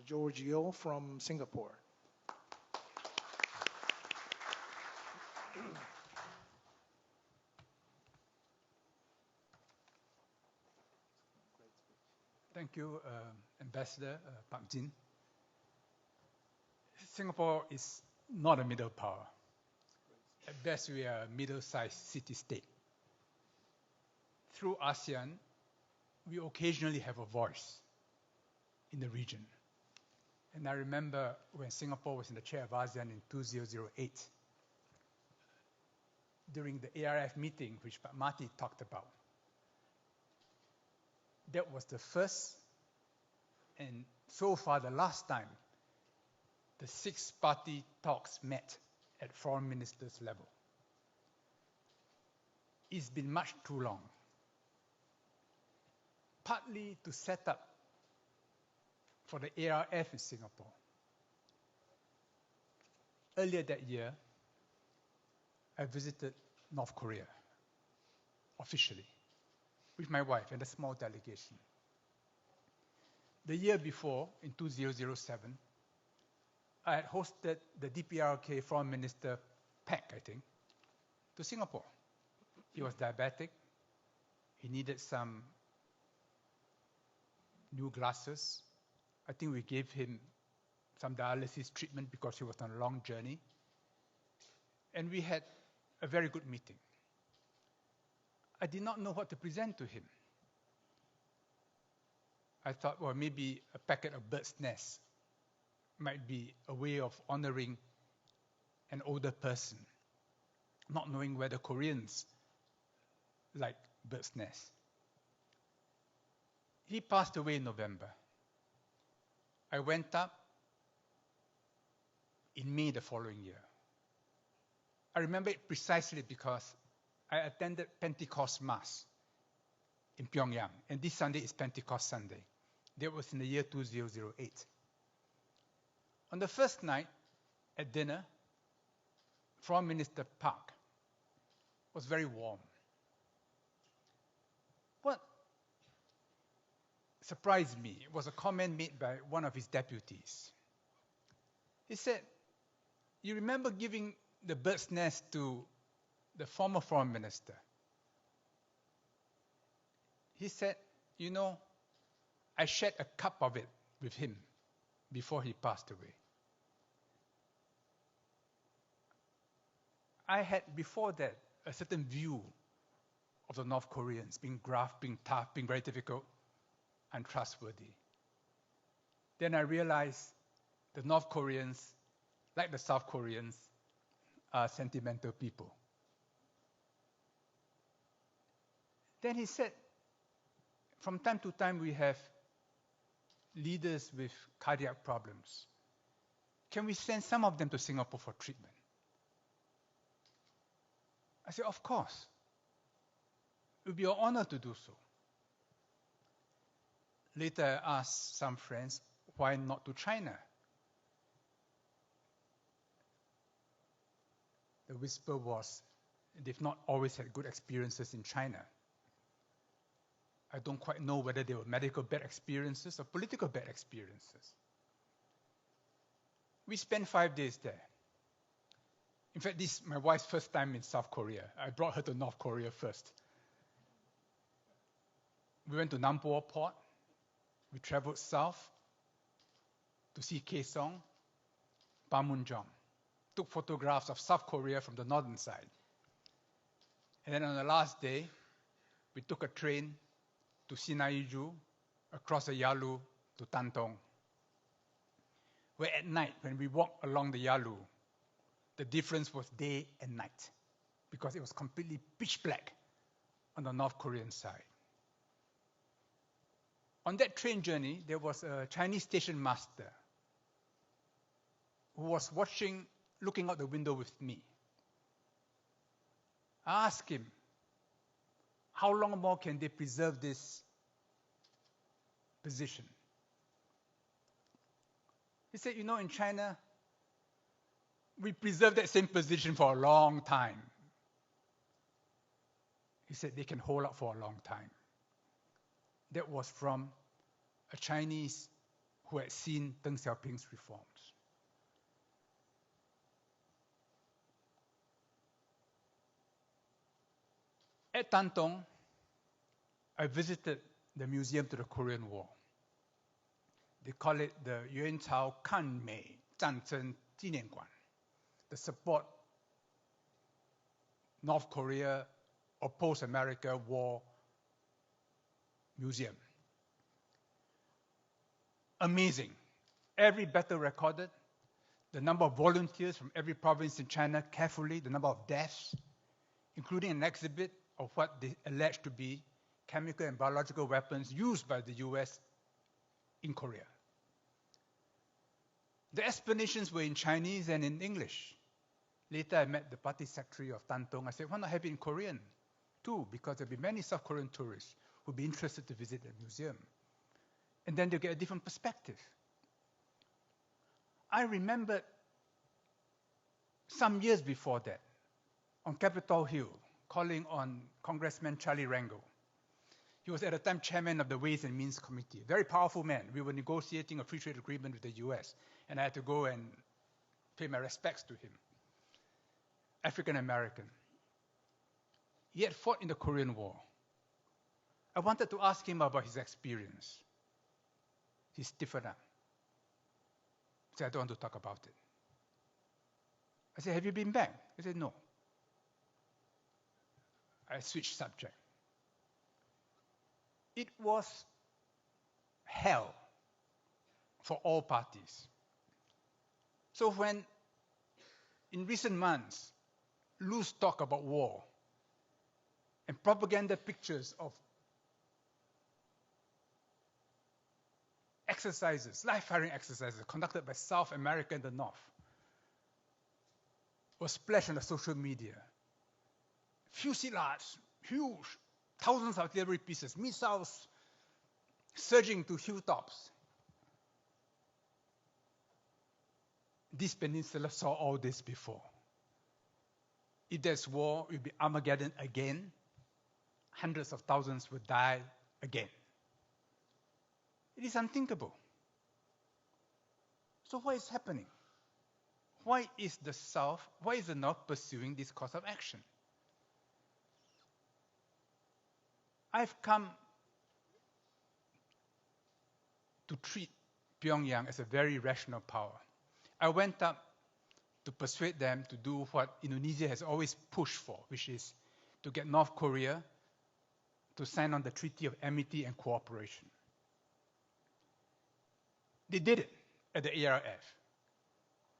Giorgio from Singapore. Thank you, Ambassador Park Jin. Singapore is not a middle power. At best, we are a middle-sized city-state. Through ASEAN, we occasionally have a voice in the region. And I remember when Singapore was in the chair of ASEAN in 2008, during the ARF meeting, which Pak Marty talked about, that was the first and so far the last time the six-party talks met at foreign ministers level. It's been much too long, partly to set up for the ARF in Singapore. Earlier that year, I visited North Korea officially. with my wife and a small delegation. The year before, in 2007, I had hosted the DPRK Foreign Minister Peck, I think, to Singapore. He was diabetic. He needed some new glasses. I think we gave him some dialysis treatment because he was on a long journey. And we had a very good meeting. I did not know what to present to him. I thought, well, maybe a packet of bird's nest might be a way of honoring an older person, not knowing whether Koreans like bird's nest. He passed away in November. I went up in May the following year. I remember it precisely because I attended Pentecost Mass in Pyongyang, and this Sunday is Pentecost Sunday. That was in the year 2008. On the first night at dinner, Foreign Minister Park was very warm. What surprised me was a comment made by one of his deputies. He said, "You remember giving the bird's nest to the former foreign minister?" He said, "You know, I shared a cup of it with him before he passed away." I had before that a certain view of the North Koreans being gruff, being tough, being very difficult, untrustworthy. Then I realized the North Koreans, like the South Koreans, are sentimental people. Then he said, from time to time we have leaders with cardiac problems. Can we send some of them to Singapore for treatment? I said, of course. It would be an honor to do so. Later I asked some friends, why not to China? The whisper was, they've not always had good experiences in China. I don't quite know whether they were medical bad experiences or political bad experiences. We spent 5 days there. In fact, this is my wife's first time in South Korea. I brought her to North Korea first. We went to Nampo Port. We traveled south to see Kaesong, Panmunjom. Took photographs of South Korea from the northern side. And then on the last day, we took a train to Sinaiju, across the Yalu to Tantong, where at night, when we walked along the Yalu, the difference was day and night, because it was completely pitch black on the North Korean side. On that train journey, there was a Chinese station master who was looking out the window with me. I asked him, how long more can they preserve this position? He said, you know, in China, we preserve that same position for a long time. He said they can hold up for a long time. That was from a Chinese who had seen Deng Xiaoping's reforms. At Tantong, I visited the Museum to the Korean War. They call it the Yuan-Cao Kanmei Zhanzhen Jinianguan, the support North Korea opposed America war museum. Amazing. Every battle recorded, the number of volunteers from every province in China carefully, the number of deaths, including an exhibit of what they allege to be chemical and biological weapons used by the US in Korea. The explanations were in Chinese and in English. Later, I met the party secretary of Tantong. I said, why not have it in Korean too? Because there'll be many South Korean tourists who'll be interested to visit the museum. And then they'll get a different perspective. I remembered some years before that, on Capitol Hill, calling on Congressman Charlie Rangel. He was at the time chairman of the Ways and Means Committee. Very powerful man. We were negotiating a free trade agreement with the US, and I had to go and pay my respects to him. African American. He had fought in the Korean War. I wanted to ask him about his experience. He stiffened up. He said, I don't want to talk about it. I said, have you been back? He said, no. I switched subject. It was hell for all parties. So when, in recent months, loose talk about war and propaganda pictures of exercises, live firing exercises conducted by South America and the North was splashed on the social media. Fusillades, huge, thousands of artillery pieces, missiles surging to hilltops. This peninsula saw all this before. If there's war, it will be Armageddon again. Hundreds of thousands will die again. It is unthinkable. So what is happening? Why is the North pursuing this course of action? I've come to treat Pyongyang as a very rational power. I went up to persuade them to do what Indonesia has always pushed for, which is to get North Korea to sign on the Treaty of Amity and Cooperation. They did it at the ARF.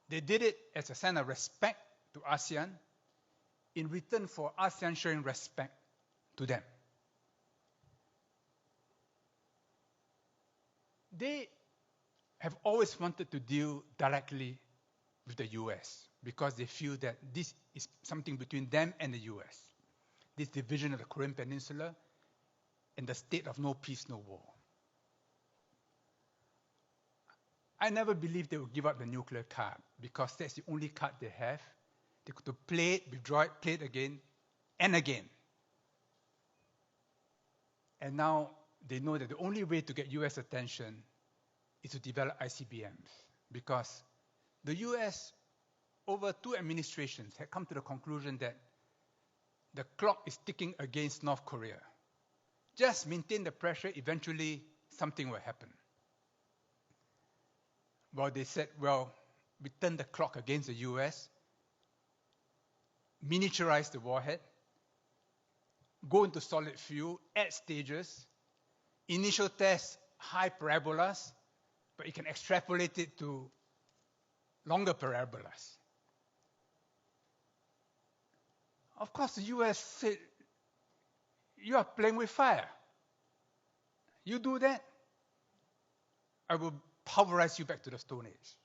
They did it as a sign of respect to ASEAN in return for ASEAN showing respect to them. They have always wanted to deal directly with the US because they feel that this is something between them and the US. This division of the Korean Peninsula and the state of no peace, no war. I never believed they would give up the nuclear card because that's the only card they have. They could play it, withdraw it, play it again and again. And now they know that the only way to get US attention is to develop ICBMs because the US, over 2 administrations, had come to the conclusion that the clock is ticking against North Korea. Just maintain the pressure, eventually something will happen. Well, they said, well, we turn the clock against the US, miniaturize the warhead, go into solid fuel, add stages, initial test, high parabolas, but you can extrapolate it to longer parabolas. Of course, the US said, you are playing with fire. You do that, I will pulverize you back to the Stone Age.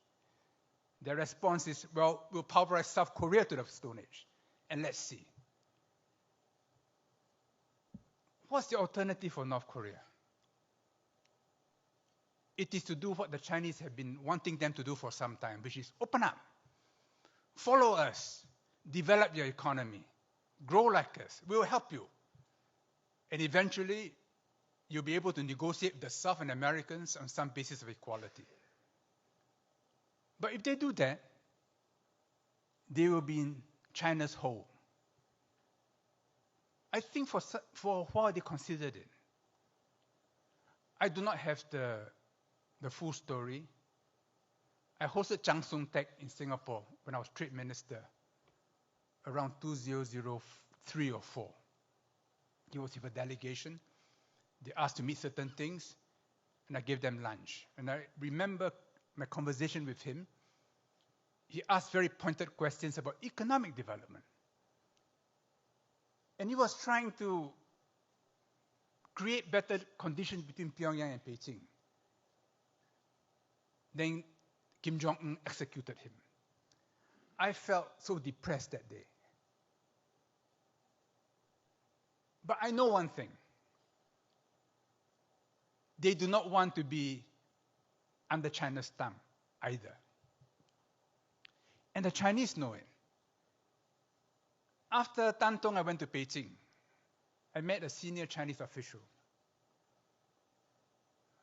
Their response is, well, we'll pulverize South Korea to the Stone Age, and let's see. What's the alternative for North Korea? It is to do what the Chinese have been wanting them to do for some time, which is open up, follow us, develop your economy, grow like us, we'll help you. And eventually, you'll be able to negotiate with the South and Americans on some basis of equality. But if they do that, they will be in China's hole. I think for a while they considered it. I do not have the full story. I hosted Chang Sung-tek in Singapore when I was trade minister around 2003 or 4. He was with a delegation. They asked to meet certain things, and I gave them lunch. And I remember my conversation with him. He asked very pointed questions about economic development. And he was trying to create better conditions between Pyongyang and Beijing. Then Kim Jong-un executed him. I felt so depressed that day. But I know one thing. They do not want to be under China's thumb either. And the Chinese know it. After Tantong, I went to Beijing. I met a senior Chinese official.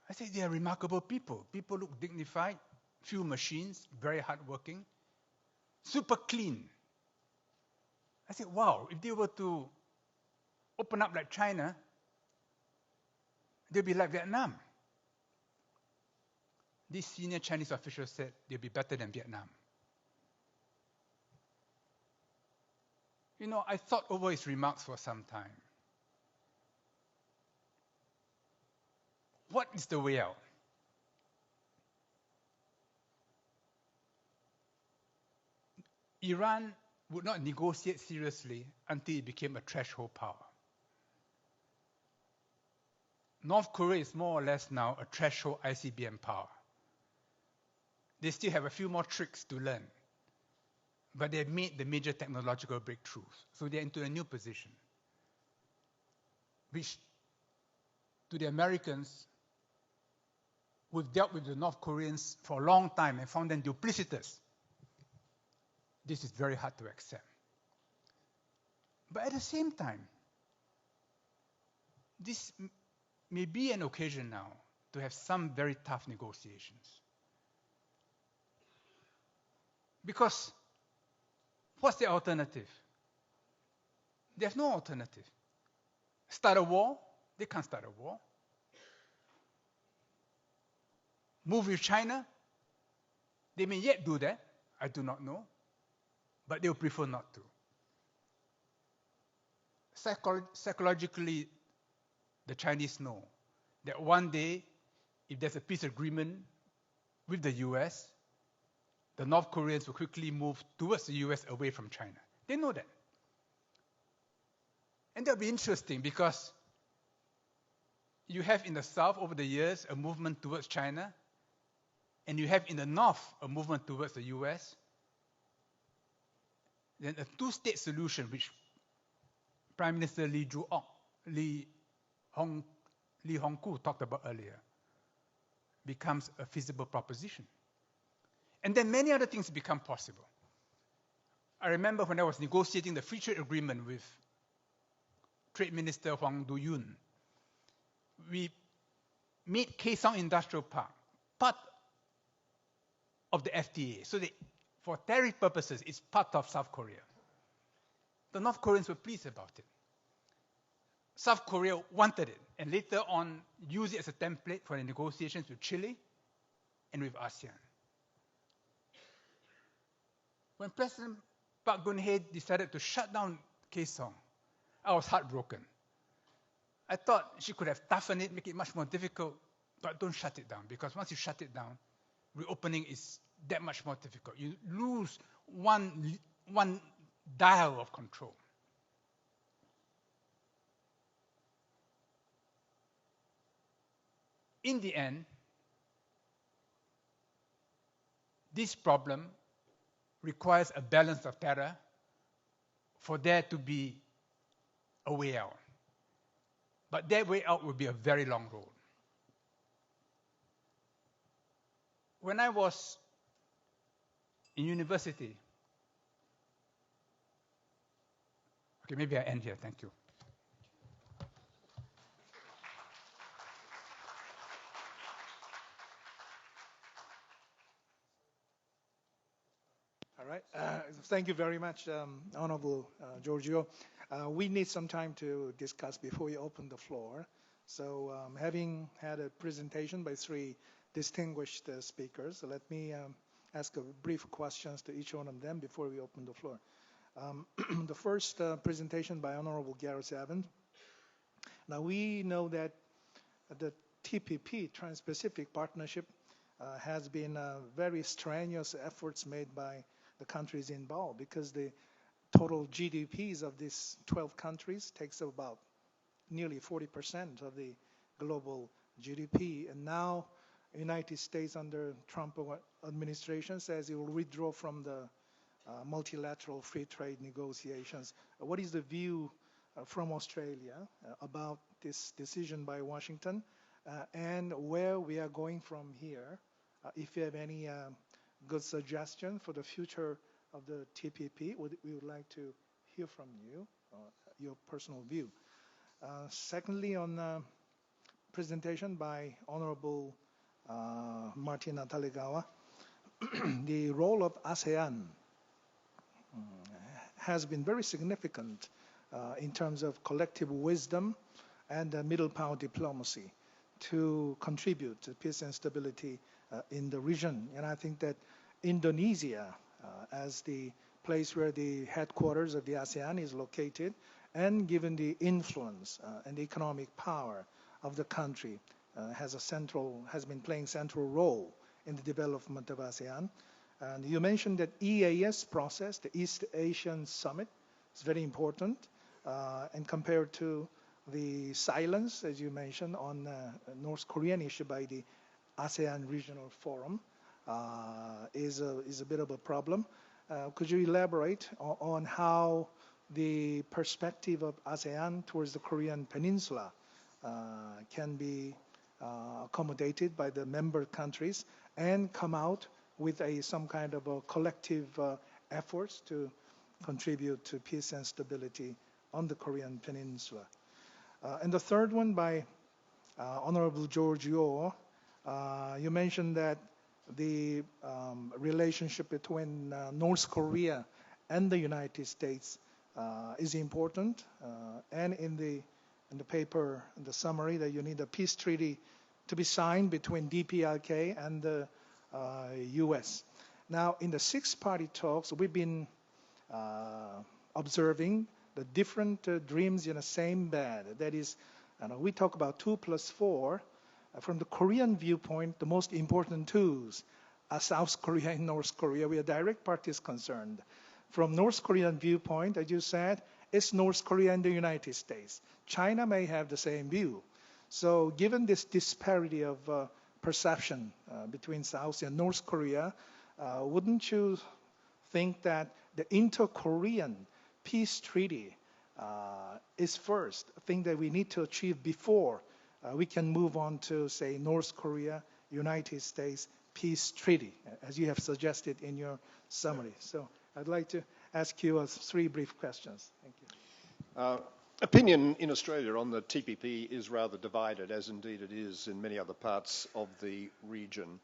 I said, they are remarkable people. People look dignified, few machines, very hardworking, super clean. I said, wow, if they were to open up like China, they'll be like Vietnam. This senior Chinese official said they'll be better than Vietnam. You know, I thought over his remarks for some time. What is the way out? Iran would not negotiate seriously until it became a threshold power. North Korea is more or less now a threshold ICBM power. They still have a few more tricks to learn, but they've made the major technological breakthroughs. So they're into a new position, which to the Americans, who've dealt with the North Koreans for a long time and found them duplicitous, this is very hard to accept. But at the same time, this may be an occasion now to have some very tough negotiations. Because what's the alternative? There's no alternative. Start a war? They can't start a war. Move with China? They may yet do that. I do not know. But they would prefer not to. Psychologically, the Chinese know that one day, if there's a peace agreement with the US, the North Koreans will quickly move towards the US away from China. They know that. And that'll be interesting because you have in the South over the years a movement towards China, and you have in the North a movement towards the US. Then a two-state solution, which Prime Minister Lee Hong-koo talked about earlier, becomes a feasible proposition. And then many other things become possible. I remember when I was negotiating the free trade agreement with Trade Minister Hwang Do-yoon, we made Kaesong Industrial Park part of the FTA. So for tariff purposes, it's part of South Korea. The North Koreans were pleased about it. South Korea wanted it, and later on used it as a template for the negotiations with Chile and with ASEAN. When President Park Geun-hye decided to shut down Kaesong, I was heartbroken. I thought she could have toughened it, make it much more difficult, but don't shut it down, because once you shut it down, reopening is that much more difficult. You lose one dial of control. In the end, this problem requires a balance of terror for there to be a way out. But that way out will be a very long road. When I was in university, okay, maybe I end here, thank you. All right. Thank you very much, Honorable Giorgio. We need some time to discuss before we open the floor. So having had a presentation by three distinguished speakers, let me ask a brief questions to each one of them before we open the floor. The first presentation by Honorable Gareth Evans. Now we know that the TPP, Trans-Pacific Partnership, has been very strenuous efforts made by the countries involved, because the total GDPs of these 12 countries takes about nearly 40% of the global GDP. And now the United States under Trump administration says it will withdraw from the multilateral free trade negotiations. What is the view from Australia about this decision by Washington and where we are going from here? If you have any good suggestion for the future of the TPP, we would like to hear from you, your personal view. Secondly, on presentation by Honorable Martin Natalegawa, the role of ASEAN has been very significant in terms of collective wisdom and middle power diplomacy to contribute to peace and stability in the region. And I think that Indonesia, as the place where the headquarters of the ASEAN is located, and given the influence and the economic power of the country, has been playing central role in the development of ASEAN. And you mentioned that EAS process, the East Asian Summit, is very important, and compared to the silence, as you mentioned, on North Korean issue by the ASEAN Regional Forum, is a bit of a problem. Could you elaborate on how the perspective of ASEAN towards the Korean Peninsula can be accommodated by the member countries and come out with some kind of a collective efforts to contribute to peace and stability on the Korean Peninsula? And the third one by Honorable George Yeo, you mentioned that the relationship between North Korea and the United States is important, and in the paper, in the summary, that you need a peace treaty to be signed between DPRK and the U.S. Now, in the six-party talks, we've been observing the different dreams in the same bed. That is, we talk about 2+4. From the Korean viewpoint, the most important tools are South Korea and North Korea. We are direct parties concerned. From North Korean viewpoint, as you said, it's North Korea and the United States. China may have the same view. So given this disparity of perception between South and North Korea, wouldn't you think that the inter-Korean peace treaty is first a thing that we need to achieve before we can move on to, say, North Korea, United States peace treaty, as you have suggested in your summary? So I'd like to ask you three brief questions. Thank you. Opinion in Australia on the TPP is rather divided, as indeed it is in many other parts of the region.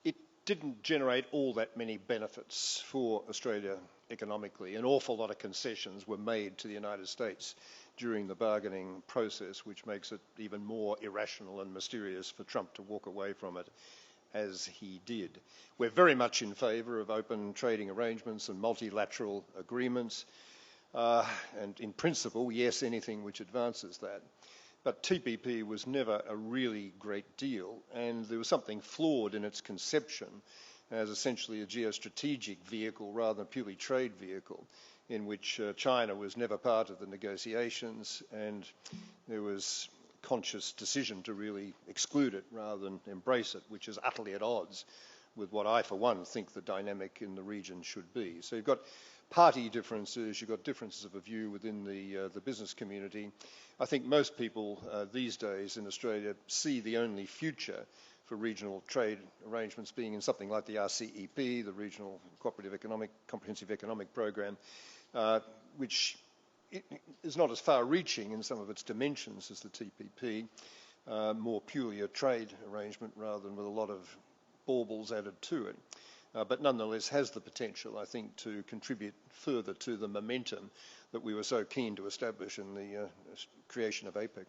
It didn't generate all that many benefits for Australia economically. An awful lot of concessions were made to the United States during the bargaining process, which makes it even more irrational and mysterious for Trump to walk away from it as he did. We're very much in favour of open trading arrangements and multilateral agreements, and in principle, yes, anything which advances that. But TPP was never a really great deal, and there was something flawed in its conception as essentially a geostrategic vehicle rather than a purely trade vehicle, in which China was never part of the negotiations, and there was conscious decision to really exclude it rather than embrace it, which is utterly at odds with what I, for one, think the dynamic in the region should be. So you've got party differences, you've got differences of a view within the business community. I think most people these days in Australia see the only future for regional trade arrangements being in something like the RCEP, the Regional Comprehensive Economic Program, which is not as far-reaching in some of its dimensions as the TPP, more purely a trade arrangement rather than with a lot of baubles added to it, but nonetheless has the potential, I think, to contribute further to the momentum that we were so keen to establish in the creation of APEC.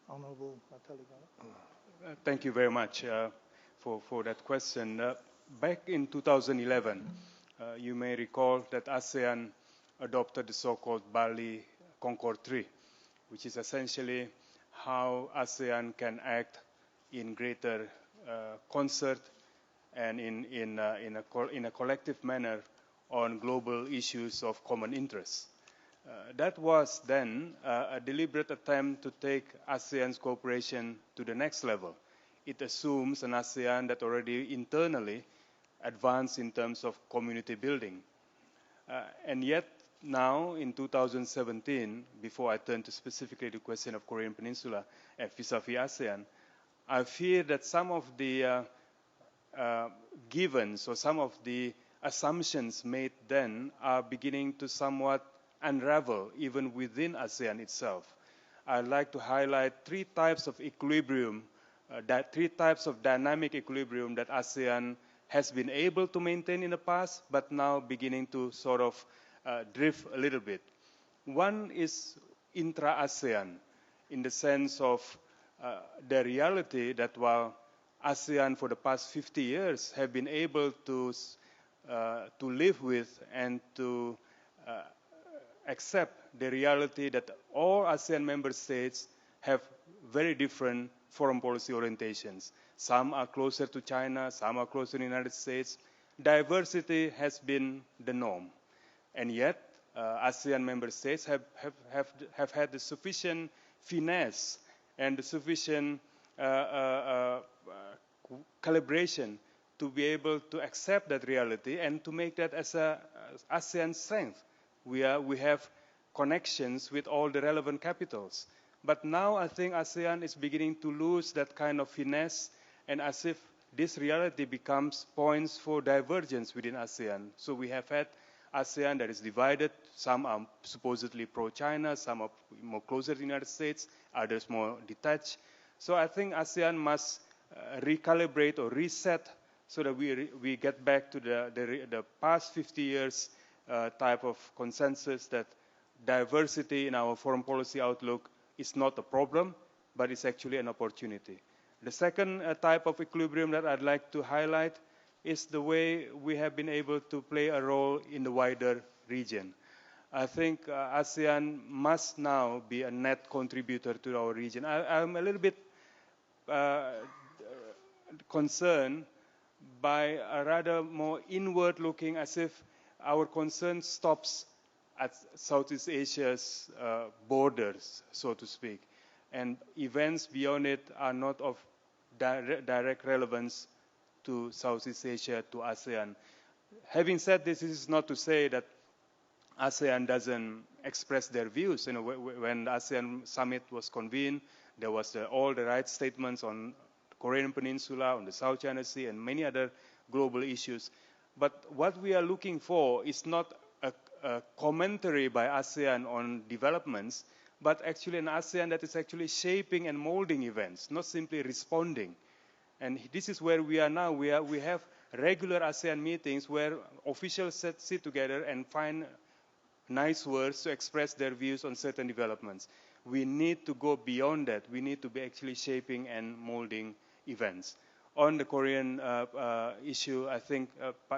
Honorable Natalegawa. Thank you very much for that question. Back in 2011, you may recall that ASEAN adopted the so-called Bali Concord 3, which is essentially how ASEAN can act in greater concert and in a collective manner on global issues of common interest. That was then a deliberate attempt to take ASEAN's cooperation to the next level. It assumes an ASEAN that already internally advanced in terms of community building. And yet now in 2017, before I turn to specifically the question of Korean Peninsula and vis-a-vis ASEAN, I fear that some of the givens or some of the assumptions made then are beginning to somewhat unravel even within ASEAN itself. I'd like to highlight three types of equilibrium, three types of dynamic equilibrium that ASEAN has been able to maintain in the past, but now beginning to sort of drift a little bit. One is intra-ASEAN, in the sense of the reality that while ASEAN for the past 50 years have been able to live with and to accept the reality that all ASEAN member states have very different foreign policy orientations. Some are closer to China, some are closer to the United States. Diversity has been the norm. And yet, ASEAN member states have had the sufficient finesse and the sufficient calibration to be able to accept that reality and to make that as an ASEAN strength. We have connections with all the relevant capitals. But now I think ASEAN is beginning to lose that kind of finesse, and as if this reality becomes points for divergence within ASEAN. So we have had ASEAN that is divided. Some are supposedly pro-China, some are more closer to the United States, others more detached. So I think ASEAN must recalibrate or reset so that we get back to the past 50 years type of consensus that diversity in our foreign policy outlook is not a problem, but it's actually an opportunity. The second type of equilibrium that I'd like to highlight is the way we have been able to play a role in the wider region. I think ASEAN must now be a net contributor to our region. I'm a little bit concerned by a rather more inward looking, as if our concern stops at Southeast Asia's borders, so to speak. And events beyond it are not of direct relevance to Southeast Asia, to ASEAN. Having said this, this is not to say that ASEAN doesn't express their views. You know, when the ASEAN summit was convened, there was all the right statements on the Korean Peninsula, on the South China Sea, and many other global issues. But what we are looking for is not a commentary by ASEAN on developments, but actually an ASEAN that is actually shaping and molding events, not simply responding. And this is where we are now. We have regular ASEAN meetings where officials sit together and find nice words to express their views on certain developments. We need to go beyond that. We need to be actually shaping and molding events. On the Korean issue, I think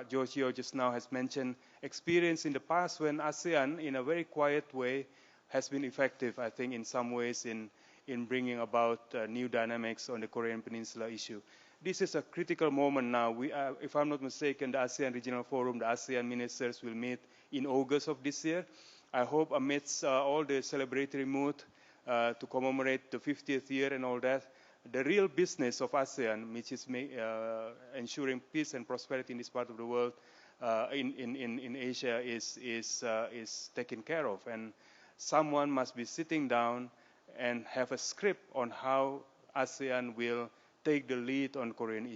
Giorgio just now has mentioned experience in the past when ASEAN, in a very quiet way, has been effective, I think, in some ways in bringing about new dynamics on the Korean Peninsula issue. This is a critical moment now. If I'm not mistaken, the ASEAN Regional Forum, the ASEAN ministers will meet in August of this year. I hope amidst all the celebratory mood to commemorate the 50th year and all that, the real business of ASEAN, which is ensuring peace and prosperity in this part of the world, in Asia, is taken care of. And someone must be sitting down and have a script on how ASEAN will take the lead on Korean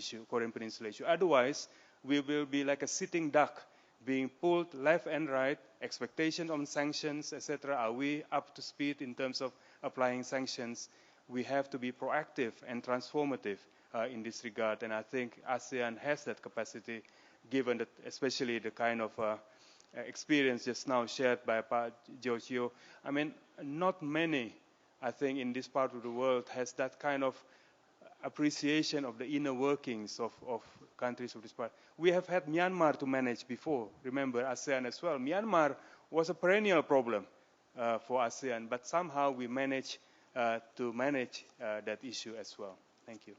Peninsula issue. Otherwise, we will be like a sitting duck, being pulled left and right, expectation on sanctions, etc. Are we up to speed in terms of applying sanctions? We have to be proactive and transformative in this regard, and I think ASEAN has that capacity, given that, especially the kind of experience just now shared by Giorgio. I mean, not many, I think, in this part of the world has that kind of appreciation of the inner workings of countries of this part. We have had Myanmar to manage before, remember, ASEAN as well. Myanmar was a perennial problem for ASEAN, but somehow we managed to manage that issue as well. Thank you.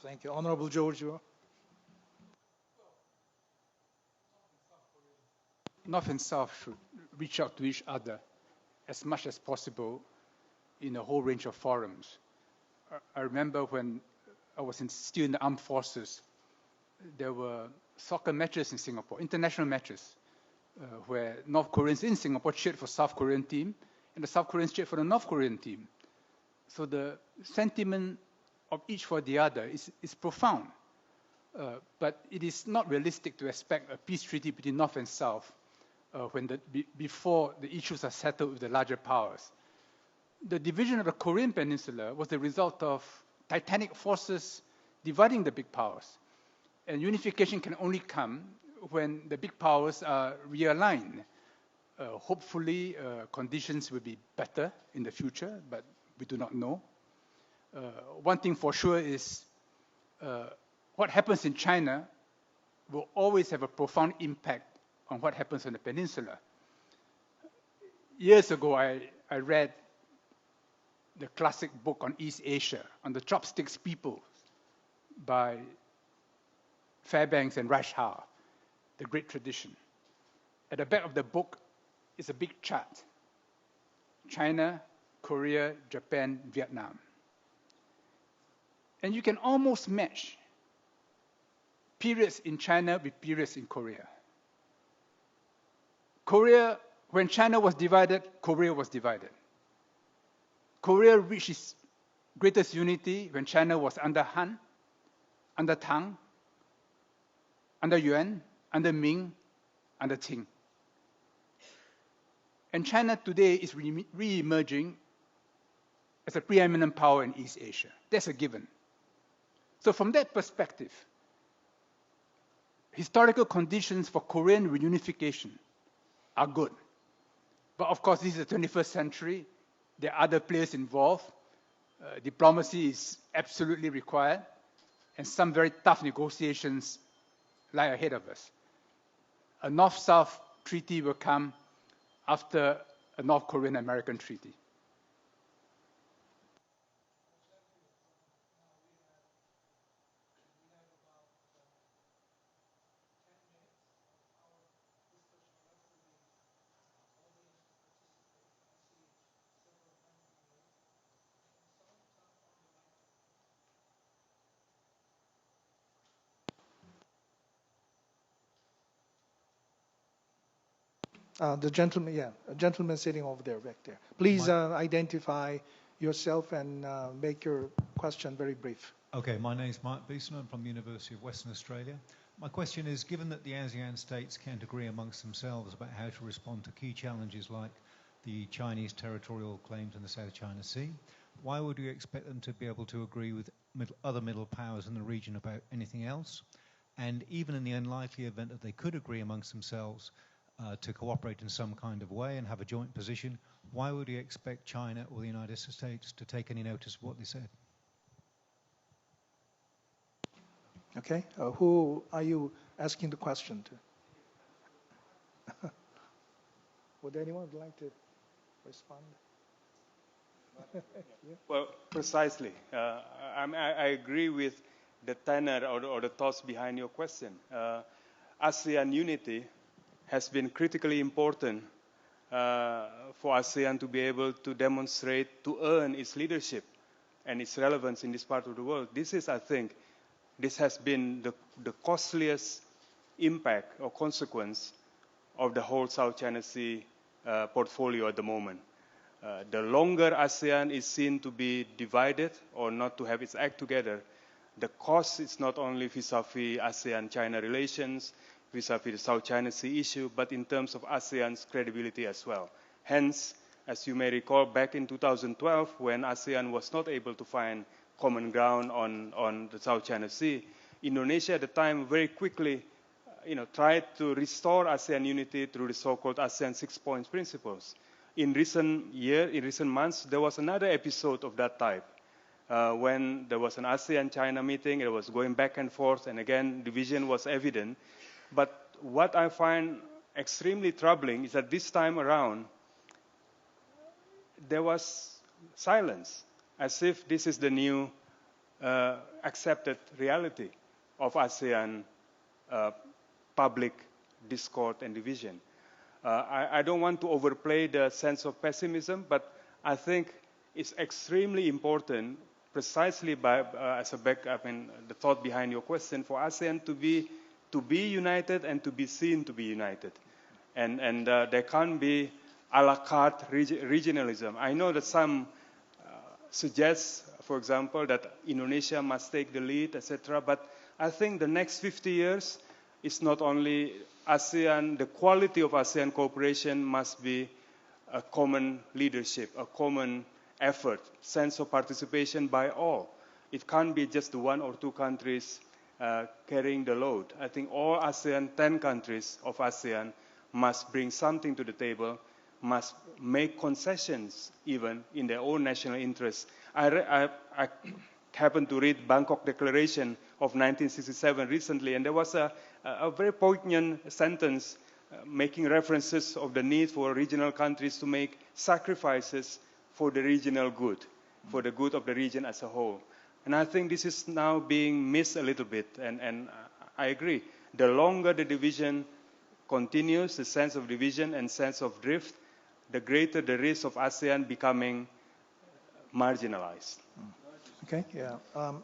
Thank you. Honorable Giorgio. North and South should reach out to each other as much as possible in a whole range of forums. I remember when I was still in the armed forces, there were soccer matches in Singapore, international matches, where North Koreans in Singapore cheered for South Korean team, and the South Koreans cheered for the North Korean team. So the sentiment of each for the other is profound. But it is not realistic to expect a peace treaty between North and South before the issues are settled with the larger powers. the division of the Korean Peninsula was the result of titanic forces dividing the big powers. And unification can only come when the big powers are realigned. Hopefully, conditions will be better in the future, but we do not know. One thing for sure is what happens in China will always have a profound impact on what happens on the peninsula. Years ago, I read the classic book on East Asia, on the chopsticks people, by Fairbanks and Rashar, the great tradition. At the back of the book is a big chart. China, Korea, Japan, Vietnam. And you can almost match periods in China with periods in Korea. Korea, when China was divided, Korea was divided. Korea reached its greatest unity when China was under Han, under Tang, under Yuan, under Ming, under Qing. And China today is re-emerging as a preeminent power in East Asia. That's a given. So from that perspective, historical conditions for Korean reunification are good. But of course, this is the 21st century. There are other players involved. Diplomacy is absolutely required. And some very tough negotiations lie ahead of us. A North-South treaty will come after a North Korean-American treaty. The gentleman, a gentleman sitting over there, back there. Please identify yourself and make your question very brief. Okay, my name is Mark Beeson. I'm from the University of Western Australia. My question is, given that the ASEAN states can't agree amongst themselves about how to respond to key challenges like the Chinese territorial claims in the South China Sea, why would you expect them to be able to agree with other middle powers in the region about anything else? And even in the unlikely event that they could agree amongst themselves to cooperate in some kind of way and have a joint position, why would you expect China or the United States to take any notice of what they said? Okay, who are you asking the question to? Would anyone like to respond? Well, precisely. I agree with the tenor or the thoughts behind your question. ASEAN unity has been critically important for ASEAN to be able to demonstrate, to earn its leadership and its relevance in this part of the world. This is, I think, this has been the costliest impact or consequence of the whole South China Sea portfolio at the moment. The longer ASEAN is seen to be divided or not to have its act together, the cost is not only vis-a-vis ASEAN-China relations, vis-a-vis the South China Sea issue, but in terms of ASEAN's credibility as well. Hence, as you may recall, back in 2012, when ASEAN was not able to find common ground on the South China Sea, Indonesia at the time very quickly tried to restore ASEAN unity through the so-called ASEAN 6 Points principles. In recent months, there was another episode of that type when there was an ASEAN-China meeting. It was going back and forth, and again, division was evident. But what I find extremely troubling is that this time around, there was silence, as if this is the new accepted reality of ASEAN public discord and division. I don't want to overplay the sense of pessimism, but I think it's extremely important, precisely as a the thought behind your question, for ASEAN to be united and to be seen to be united. And there can't be a la carte regionalism. I know that some suggest, for example, that Indonesia must take the lead, etc. But I think the next 50 years is not only ASEAN, the quality of ASEAN cooperation must be a common leadership, a common effort, sense of participation by all. It can't be just one or two countries carrying the load. I think all ASEAN, 10 countries of ASEAN must bring something to the table, must make concessions even in their own national interests. I happened to read Bangkok Declaration of 1967 recently, and there was a very poignant sentence making references of the need for regional countries to make sacrifices for the regional good, for the good of the region as a whole. And I think this is now being missed a little bit, and I agree. The longer the division continues, the sense of division and sense of drift, the greater the risk of ASEAN becoming marginalized. Okay, yeah.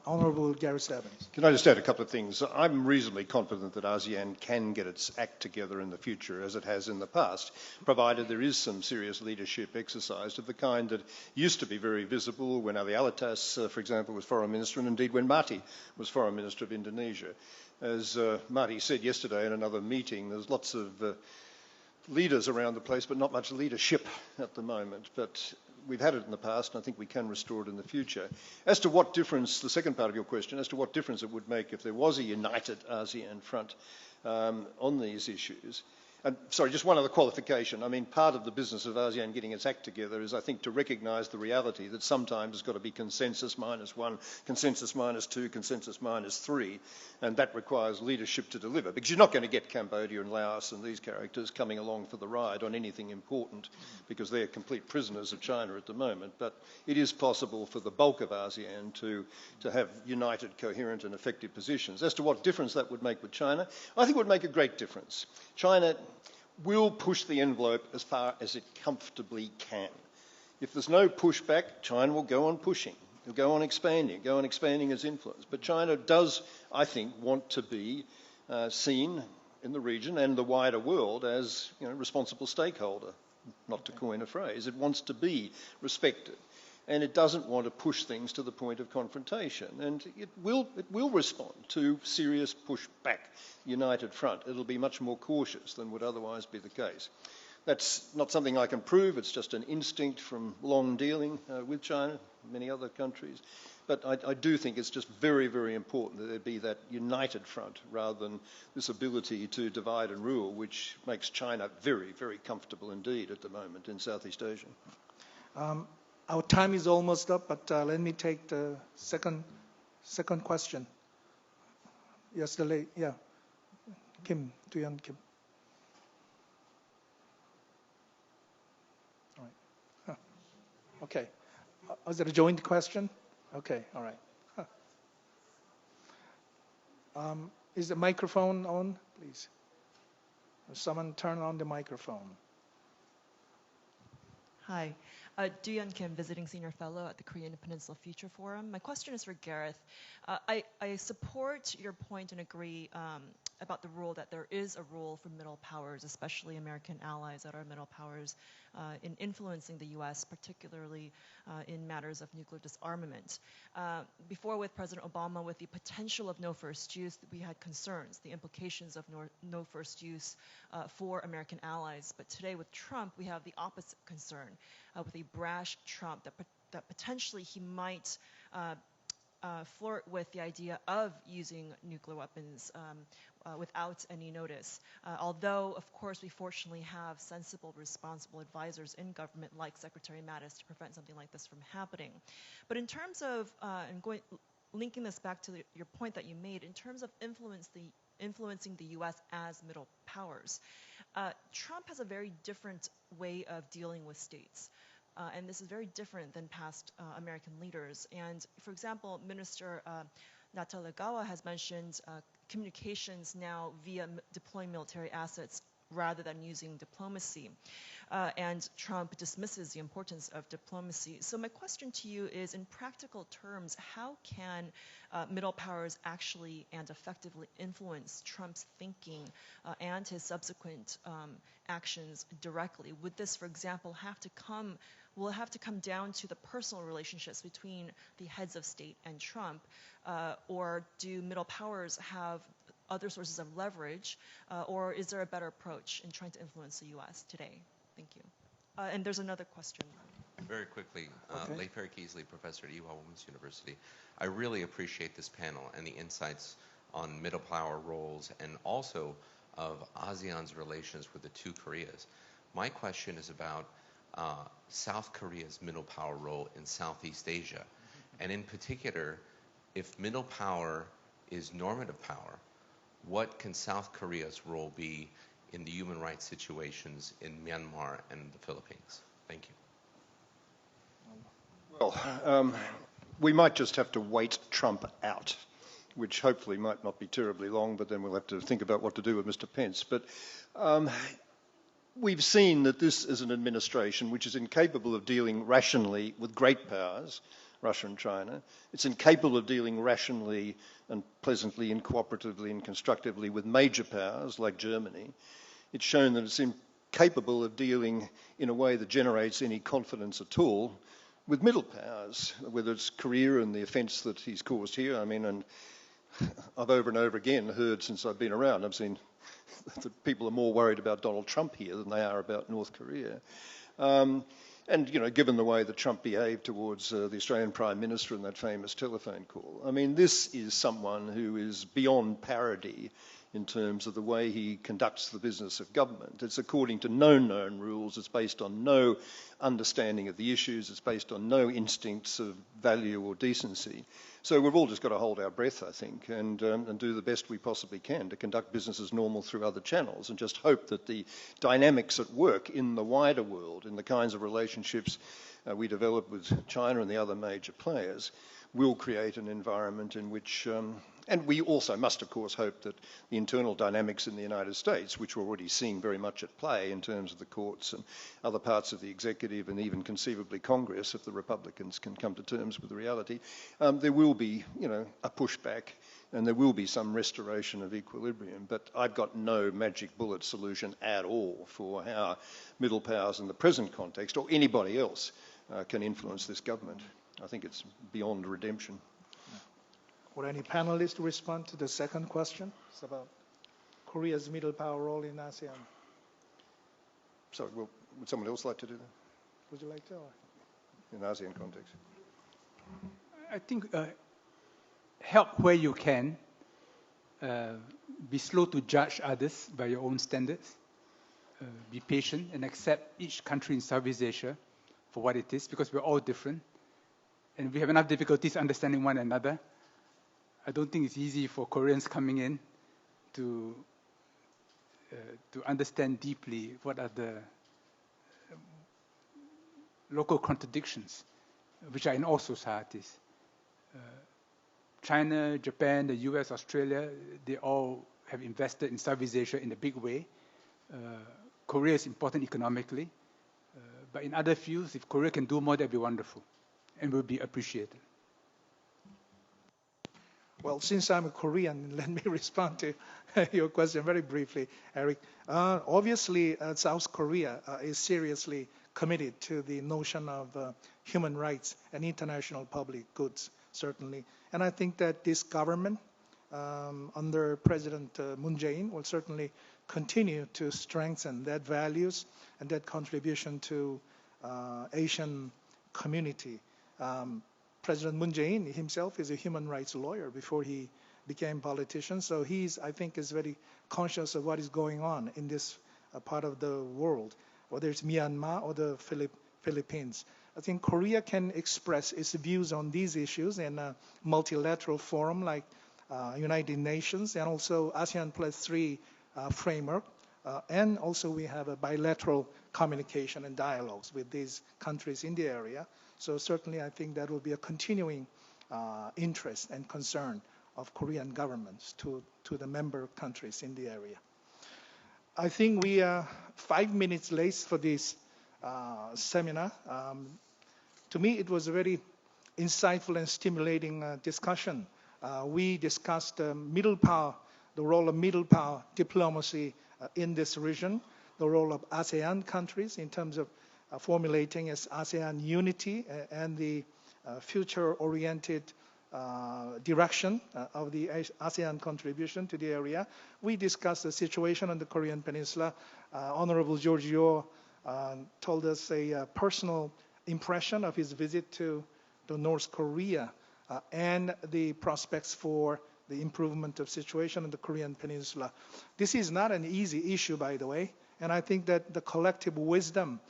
Honorable Gary Stebbins. Can I just add a couple of things? I'm reasonably confident that ASEAN can get its act together in the future, as it has in the past, provided there is some serious leadership exercised of the kind that used to be very visible when Ali Alatas, for example, was Foreign Minister, and indeed when Marty was Foreign Minister of Indonesia. As Marty said yesterday in another meeting, there's lots of leaders around the place, but not much leadership at the moment. But we've had it in the past, and I think we can restore it in the future. As to what difference, the second part of your question, as to what difference it would make if there was a united ASEAN front on these issues. And sorry, just one other qualification. I mean, part of the business of ASEAN getting its act together is, I think, to recognise the reality that sometimes it's got to be consensus minus one, consensus minus two, consensus minus three, and that requires leadership to deliver. Because you're not going to get Cambodia and Laos and these characters coming along for the ride on anything important, because they're complete prisoners of China at the moment. But it is possible for the bulk of ASEAN to have united, coherent and effective positions. As to what difference that would make with China, I think it would make a great difference. China will push the envelope as far as it comfortably can. If there's no pushback, China will go on pushing. It'll go on expanding its influence. But China does, I think, want to be seen in the region and the wider world as, you know, responsible stakeholder, not to coin a phrase. It wants to be respected. And it doesn't want to push things to the point of confrontation. And it will respond to serious pushback, united front. It'll be much more cautious than would otherwise be the case. That's not something I can prove. It's just an instinct from long dealing with China, many other countries. But I do think it's just very, very important that there be that united front rather than this ability to divide and rule, which makes China very, very comfortable indeed at the moment in Southeast Asia. Our time is almost up, but let me take the second question. Yes, the lady, yeah. Kim, Duyan Kim. All right. Huh. Okay. Is it a joint question? Okay, all right. Huh. Is the microphone on, please? Someone turn on the microphone. Hi. Duyan Kim, visiting senior fellow at the Korean Peninsula Future Forum. My question is for Gareth. I support your point and agree about the role that there is a role for middle powers, especially American allies that are middle powers, in influencing the U.S., particularly in matters of nuclear disarmament. Before, with President Obama, with the potential of no first use, we had concerns, the implications of no first use for American allies. But today with Trump, we have the opposite concern, with a brash Trump that potentially he might flirt with the idea of using nuclear weapons without any notice. Although, of course, we fortunately have sensible, responsible advisors in government like Secretary Mattis to prevent something like this from happening. But in terms of, linking this back to your point that you made, in terms of influencing the U.S. as middle powers, Trump has a very different way of dealing with states. And this is very different than past American leaders. And for example, Minister Natalegawa has mentioned communications now via deploying military assets rather than using diplomacy. And Trump dismisses the importance of diplomacy. So my question to you is, in practical terms, how can middle powers actually and effectively influence Trump's thinking and his subsequent actions directly? Would this, for example, will it have to come down to the personal relationships between the heads of state and Trump? Or do middle powers have other sources of leverage? Or is there a better approach in trying to influence the U.S. today? Thank you. And there's another question. Very quickly, Okay. Leif Erik Easley, professor at Ewha Women's University. I really appreciate this panel and the insights on middle power roles and also of ASEAN's relations with the two Koreas. My question is about South Korea's middle power role in Southeast Asia. And in particular, if middle power is normative power, what can South Korea's role be in the human rights situations in Myanmar and the Philippines? Thank you. Well, we might just have to wait Trump out, which hopefully might not be terribly long, but then we'll have to think about what to do with Mr. Pence. But we've seen that this is an administration which is incapable of dealing rationally with great powers, Russia and China. It's incapable of dealing rationally and pleasantly and cooperatively and constructively with major powers like Germany. It's shown that it's incapable of dealing in a way that generates any confidence at all with middle powers, whether it's Korea and the offence that he's caused here. I mean, and I've over and over again heard since I've been around, I've seen that people are more worried about Donald Trump here than they are about North Korea. And, you know, given the way that Trump behaved towards the Australian Prime Minister in that famous telephone call, I mean, this is someone who is beyond parody in terms of the way he conducts the business of government. It's according to no known rules. It's based on no understanding of the issues. It's based on no instincts of value or decency. So we've all just got to hold our breath, I think, and do the best we possibly can to conduct business as normal through other channels and just hope that the dynamics at work in the wider world, in the kinds of relationships we develop with China and the other major players, will create an environment in which, and we also must, of course, hope that the internal dynamics in the United States, which we're already seeing very much at play in terms of the courts and other parts of the executive and even conceivably Congress, if the Republicans can come to terms with the reality, there will be, you know, a pushback and there will be some restoration of equilibrium. But I've got no magic bullet solution at all for how middle powers in the present context or anybody else can influence this government. I think it's beyond redemption. Would any panelists respond to the second question? It's about Korea's middle power role in ASEAN. Sorry, would someone else like to do that? Would you like to? In ASEAN context? I think help where you can. Be slow to judge others by your own standards. Be patient and accept each country in Southeast Asia for what it is, because we're all different. And we have enough difficulties understanding one another. I don't think it's easy for Koreans coming in to understand deeply what are the local contradictions which are in all societies. China, Japan, the US, Australia, they all have invested in Southeast Asia in a big way. Korea is important economically. But in other fields, if Korea can do more, that would be wonderful and will be appreciated. Well, since I'm a Korean, let me respond to your question very briefly, Eric. Obviously, South Korea is seriously committed to the notion of human rights and international public goods, certainly. And I think that this government, under President Moon Jae-in, will certainly continue to strengthen that values and that contribution to Asian community. President Moon Jae-in himself is a human rights lawyer before he became politician, so I think, is very conscious of what is going on in this part of the world, whether it's Myanmar or the Philippines. I think Korea can express its views on these issues in a multilateral forum like United Nations and also ASEAN +3 framework. And also we have a bilateral communication and dialogues with these countries in the area. So certainly I think that will be a continuing interest and concern of Korean governments to the member countries in the area. I think we are 5 minutes late for this seminar. To me, it was a very insightful and stimulating discussion. We discussed middle power, the role of middle power diplomacy in this region, the role of ASEAN countries in terms of formulating as ASEAN unity and the future-oriented direction of the ASEAN contribution to the area. We discussed the situation on the Korean Peninsula. Honorable George Yeo told us a personal impression of his visit to North Korea and the prospects for the improvement of situation in the Korean Peninsula. This is not an easy issue, by the way, and I think that the collective wisdom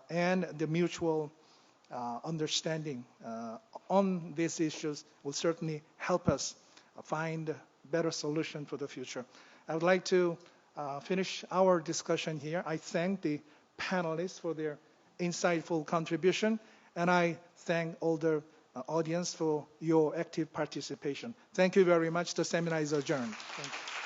and the mutual understanding on these issues will certainly help us find a better solution for the future. I would like to finish our discussion here. I thank the panelists for their insightful contribution, and I thank all the audience for your active participation. Thank you very much. The seminar is adjourned. Thank you.